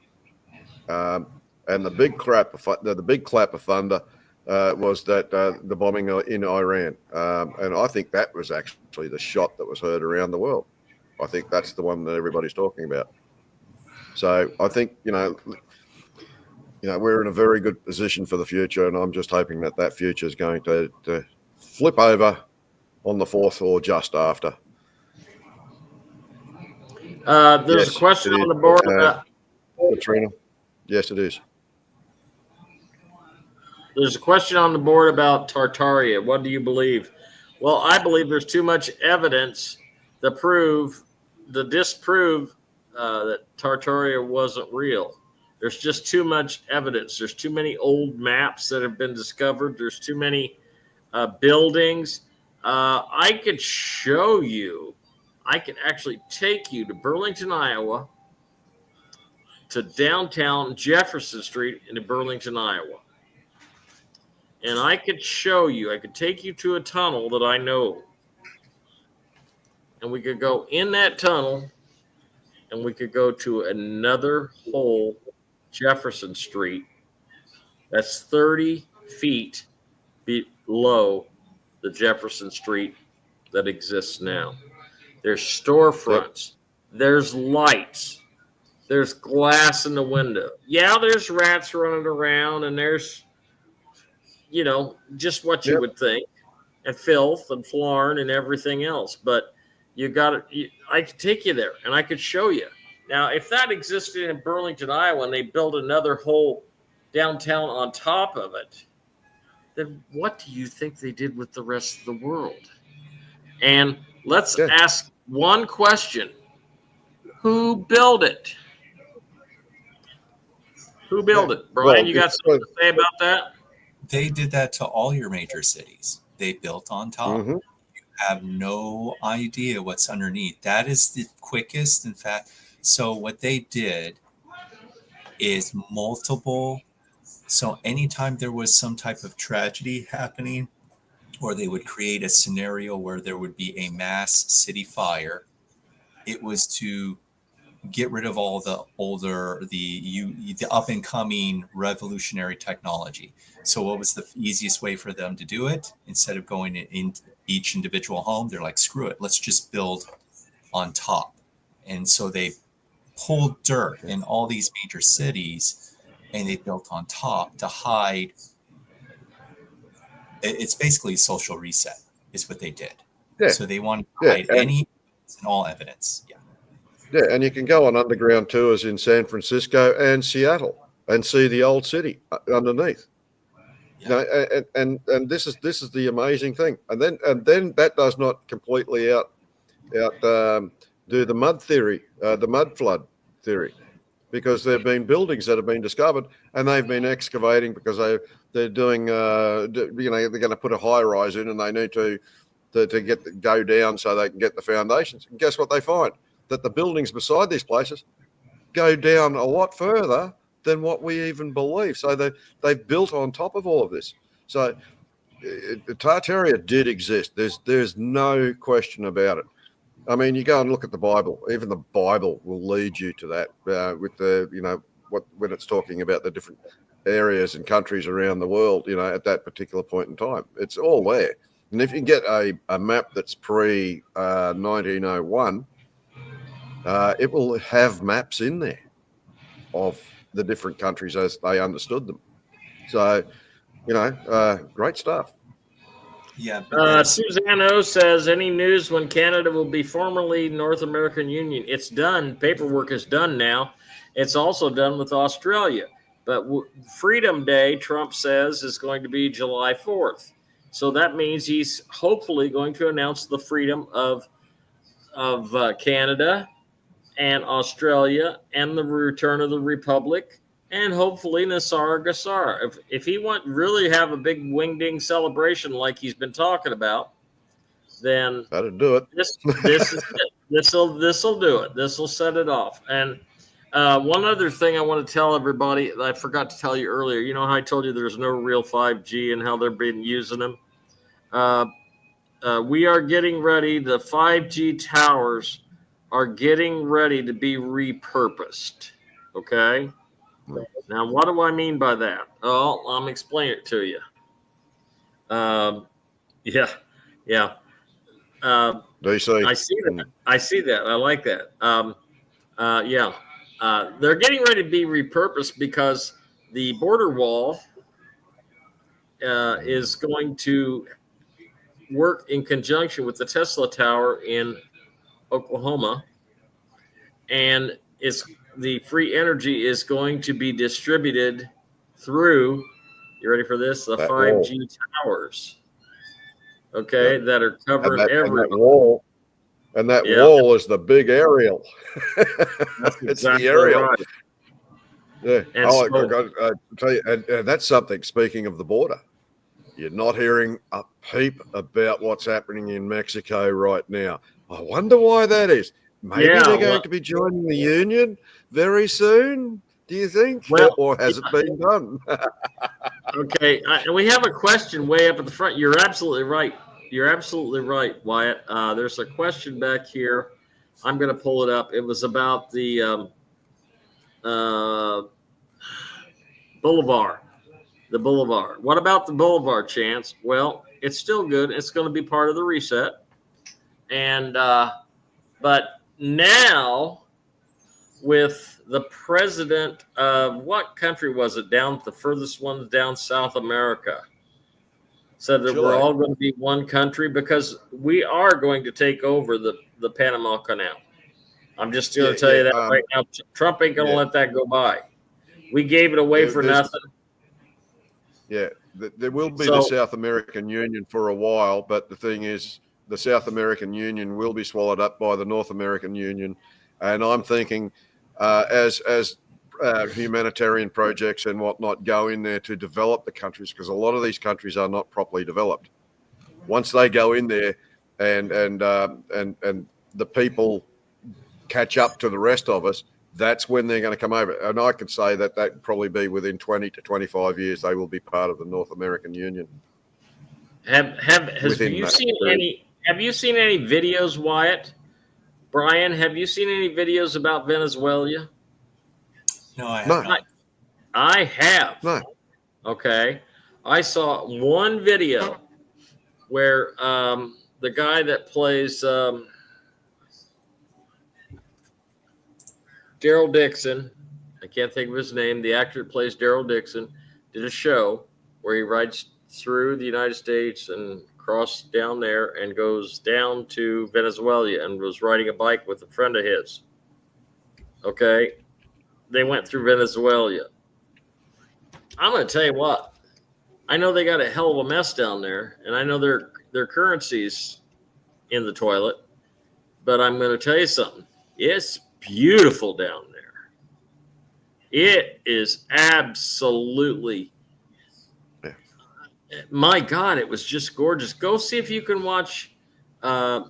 And the big clap of thunder was that the bombing in Iran. And I think that was actually the shot that was heard around the world. I think that's the one that everybody's talking about. So I think, we're in a very good position for the future, and I'm just hoping that future is going to flip over on the 4th or just after. There's a question on the board about Katrina. Yes, it is. There's a question on the board about Tartaria. What do you believe? Well, I believe there's too much evidence to disprove that Tartaria wasn't real. There's just too much evidence. There's too many old maps that have been discovered. There's too many buildings. I could show you. I could actually take you to Burlington, Iowa, to downtown Jefferson Street in Burlington, Iowa. And I could show you, I could take you to a tunnel that I know. And we could go in that tunnel and we could go to another whole Jefferson Street that's 30 feet below the Jefferson Street that exists now. There's storefronts. Yep. There's lights. There's glass in the window. Yeah, there's rats running around, and there's, just what you would think, and filth and flarn and everything else. But I could take you there, and I could show you. Now, if that existed in Burlington, Iowa, and they built another whole downtown on top of it, then what do you think they did with the rest of the world? And let's ask one question. Who built it? Who built it? Brian, you got something to say about that? They did that to all your major cities. They built on top. Mm-hmm. You have no idea what's underneath. That is the quickest, in fact. So what they did is multiple. So anytime there was some type of tragedy happening, or they would create a scenario where there would be a mass city fire, it was to get rid of all the the up and coming revolutionary technology. So what was the easiest way for them to do it? Instead of going in each individual home, they're like, screw it, let's just build on top. And so they pulled dirt in all these major cities and they built on top to hide. It's basically social reset is what they did. Yeah. So they wanted to hide any and all evidence. Yeah. Yeah, and you can go on underground tours in San Francisco and Seattle and see the old city underneath. Yeah. And this is the amazing thing. And then that does not completely out do the mud theory, the mud flood theory, because there have been buildings that have been discovered and they've been excavating because they're doing they're going to put a high rise in and they need to go down so they can get the foundations. And guess what they find? That the buildings beside these places go down a lot further than what we even believe. So they've built on top of all of this. So Tartaria did exist. There's no question about it. I mean, you go and look at the Bible. Even the Bible will lead you to that with the, when it's talking about the different areas and countries around the world, at that particular point in time. It's all there. And if you get a map that's pre-1901, it will have maps in there of the different countries as they understood them. So, great stuff. Yeah. But Suzanne O says, any news when Canada will be formally North American Union? It's done. Paperwork is done now. It's also done with Australia. But Freedom Day, Trump says, is going to be July 4th. So that means he's hopefully going to announce the freedom of Canada and Australia and the return of the Republic and hopefully Nassar Gassar. If he really have a big wingding celebration like he's been talking about, then that'll do it. This will do it. This will set it off. And one other thing I want to tell everybody that I forgot to tell you earlier. You know how I told you there's no real 5G and how they're been using them. We are getting ready. The 5G towers are getting ready to be repurposed. Okay. Now, what do I mean by that? Oh, I'm explaining it to you. Yeah. DC. I see that. I see that. I like that. They're getting ready to be repurposed because the border wall is going to work in conjunction with the Tesla Tower in Oklahoma, and the free energy is going to be distributed through, you ready for this? The 5G towers. Okay, that are covering every wall. And that wall is the big aerial. It's the aerial. Right. Yeah. And I'll tell you, and that's something, speaking of the border, you're not hearing a peep about what's happening in Mexico right now. I wonder why that is. Maybe they're going to be joining the Union very soon, do you think? Well, or has it been done? Okay, we have a question way up at the front. You're absolutely right. You're absolutely right, Wyatt. There's a question back here. I'm going to pull it up. It was about the Boulevard. The Boulevard. What about the Boulevard, Chance? Well, it's still good. It's going to be part of the reset. And but now with the president of what country was it? Down the furthest one down South America. Said that we're all going to be one country because we are going to take over the Panama Canal. I'm just going to tell you that right now. Trump ain't going to let that go by. We gave it away for nothing. Yeah, there will be the South American Union for a while, but the thing is, the South American Union will be swallowed up by the North American Union. And I'm thinking as humanitarian projects and whatnot go in there to develop the countries, because a lot of these countries are not properly developed. Once they go in there and the people catch up to the rest of us, that's when they're going to come over. And I could say that would probably be within 20 to 25 years, they will be part of the North American Union. Have you seen any videos, Wyatt? Brian, have you seen any videos about Venezuela? No, I have not. I have. No. Okay. I saw one video where the guy that plays Daryl Dixon, I can't think of his name, the actor that plays Daryl Dixon, did a show where he rides through the United States and crossed down there and goes down to Venezuela and was riding a bike with a friend of his. Okay. They went through Venezuela. I'm going to tell you what. I know they got a hell of a mess down there, and I know their currency's in the toilet, but I'm going to tell you something. It's beautiful down there. It is absolutely, my God, it was just gorgeous. Go see if you can watch watch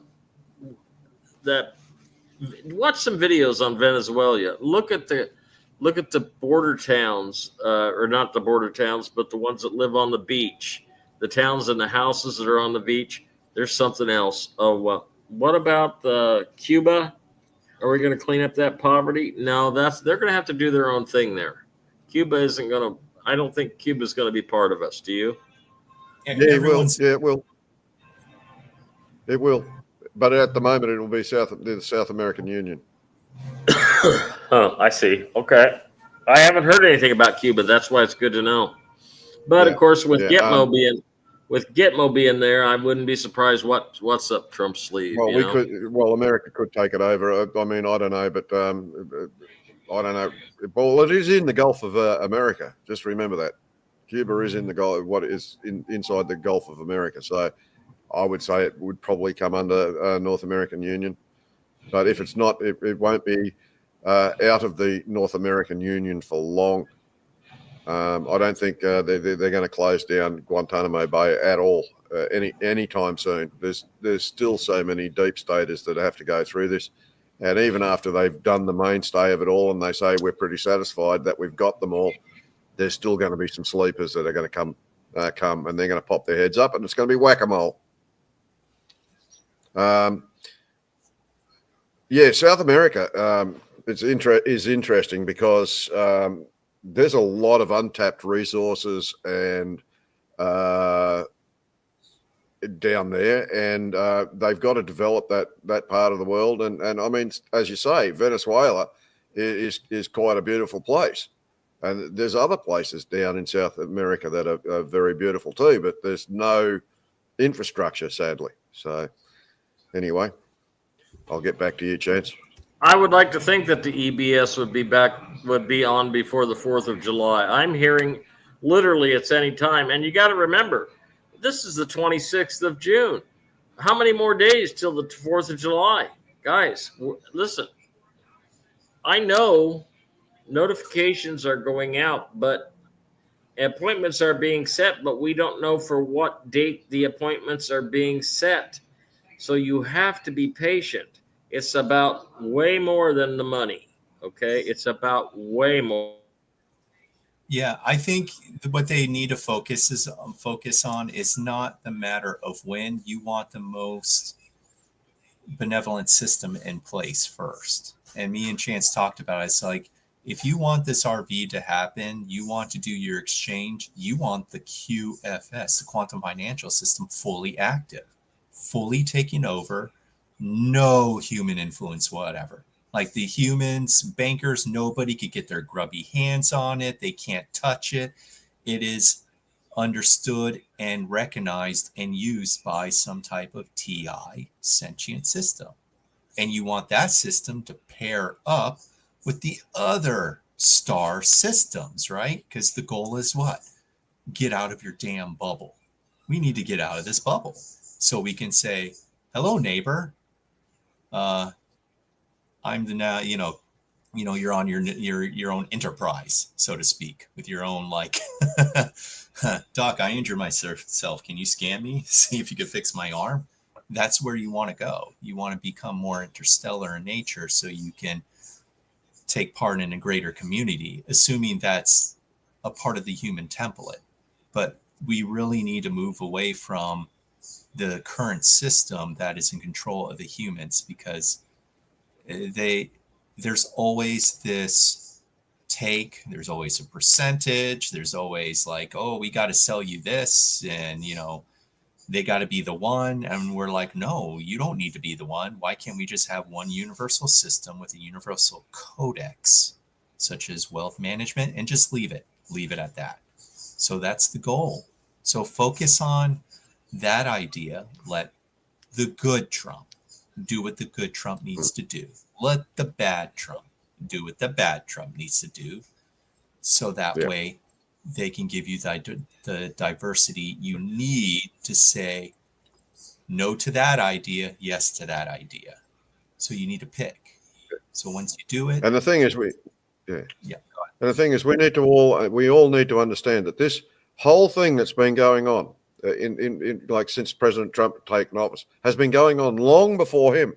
some videos on Venezuela. Look at look at the border towns, or not the border towns, but the ones that live on the beach, the towns and the houses that are on the beach. There's something else. Oh, well, what about Cuba? Are we going to clean up that poverty? No, they're going to have to do their own thing there. Cuba isn't going to. I don't think Cuba's going to be part of us. Do you? Yeah, it will. Yeah, it will. It will. But at the moment, it will be the South American Union. Oh, I see. Okay. I haven't heard anything about Cuba. That's why it's good to know. But of course, with Gitmo being there, I wouldn't be surprised what's up Trump's sleeve. Well, America could take it over. I mean, I don't know, but I don't know. Well, it is in the Gulf of America. Just remember that Cuba is in the Gulf. What is inside the Gulf of America? So I would say it would probably come under North American Union. But if it's not, it won't be out of the North American Union for long. I don't think they're going to close down Guantanamo Bay at all anytime soon. There's still so many deep staters that have to go through this, and even after they've done the mainstay of it all, and they say we're pretty satisfied that we've got them all, there's still going to be some sleepers that are going to come, and they're going to pop their heads up, and it's going to be whack-a-mole. South America is interesting because there's a lot of untapped resources and down there, and they've got to develop that part of the world. And I mean, as you say, Venezuela is quite a beautiful place, and there's other places down in South America that are very beautiful too, but there's no infrastructure, sadly. So anyway, I'll get back to you, Chance. I would like to think that the EBS would be on before the 4th of July. I'm hearing literally it's any time. And you got to remember, this is the 26th of June. How many more days till the 4th of July? Guys, listen, I know notifications are going out, but appointments are being set, but we don't know for what date the appointments are being set. So you have to be patient. It's about way more than the money, okay? It's about way more. Yeah, I think what they need to focus on is not the matter of when. You want the most benevolent system in place first. And me and Chance talked about it. It's like, if you want this RV to happen, you want to do your exchange, you want the QFS, the quantum financial system, fully active, fully taking over, no human influence whatever. Like the humans, bankers, nobody could get their grubby hands on it. They can't touch it. It is understood and recognized and used by some type of TI sentient system. And you want that system to pair up with the other star systems, right? Because the goal is what? Get out of your damn bubble. We need to get out of this bubble so we can say, hello, neighbor. I'm the now, you're on your own enterprise, so to speak, with your own like, Doc, I injured myself. Can you scan me? See if you could fix my arm. That's where you want to go. You want to become more interstellar in nature so you can take part in a greater community, assuming that's a part of the human template. But we really need to move away from the current system that is in control of the humans, because there's always this there's always a percentage, there's always like, oh, we got to sell you this, and they got to be the one. And we're like, no, you don't need to be the one. Why can't we just have one universal system with a universal codex, such as wealth management, and just leave it at that? So that's the goal. So focus on that idea. Let the good Trump do what the good Trump needs to do. Let the bad Trump do what the bad Trump needs to do. So that way they can give you the diversity you need to say no to that idea, yes to that idea. So you need to pick. So once you do it. And the thing is, And the thing is, we all need to understand that this whole thing that's been going on in like since President Trump taken office has been going on long before him.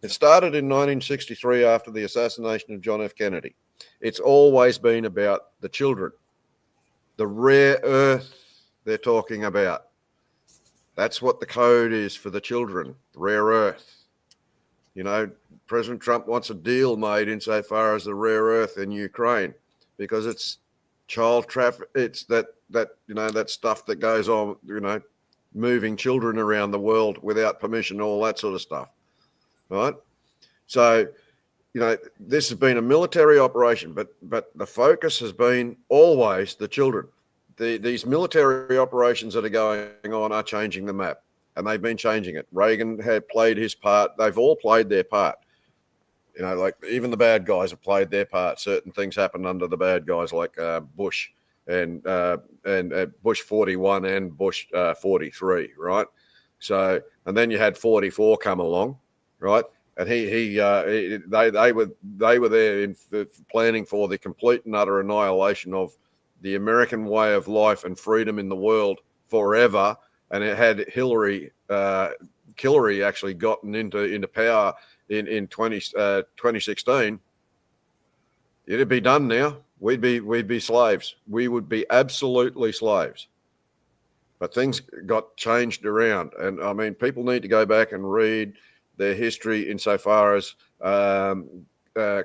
It started in 1963 after the assassination of John F. Kennedy. It's always been about the children. The rare earth they're talking about. That's what the code is for the children, rare earth. You know, President Trump wants a deal made insofar as the rare earth in Ukraine, because it's child traffic. It's that stuff that goes on, moving children around the world without permission, all that sort of stuff, right? So, this has been a military operation, but the focus has been always the children. These military operations that are going on are changing the map, and they've been changing it. Reagan had played his part. They've all played their part. Like even the bad guys have played their part. Certain things happened under the bad guys, like Bush and Bush 41 and Bush 43, right? So, and then you had 44 come along, right? And they were there in planning for the complete and utter annihilation of the American way of life and freedom in the world forever. And it had Hillary actually gotten into power in 2016, it'd be done now. We'd be slaves. We would be absolutely slaves. But things got changed around, and I mean, people need to go back and read their history insofar as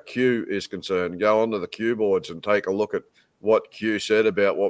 Q is concerned. Go onto the Q boards and take a look at what Q said about what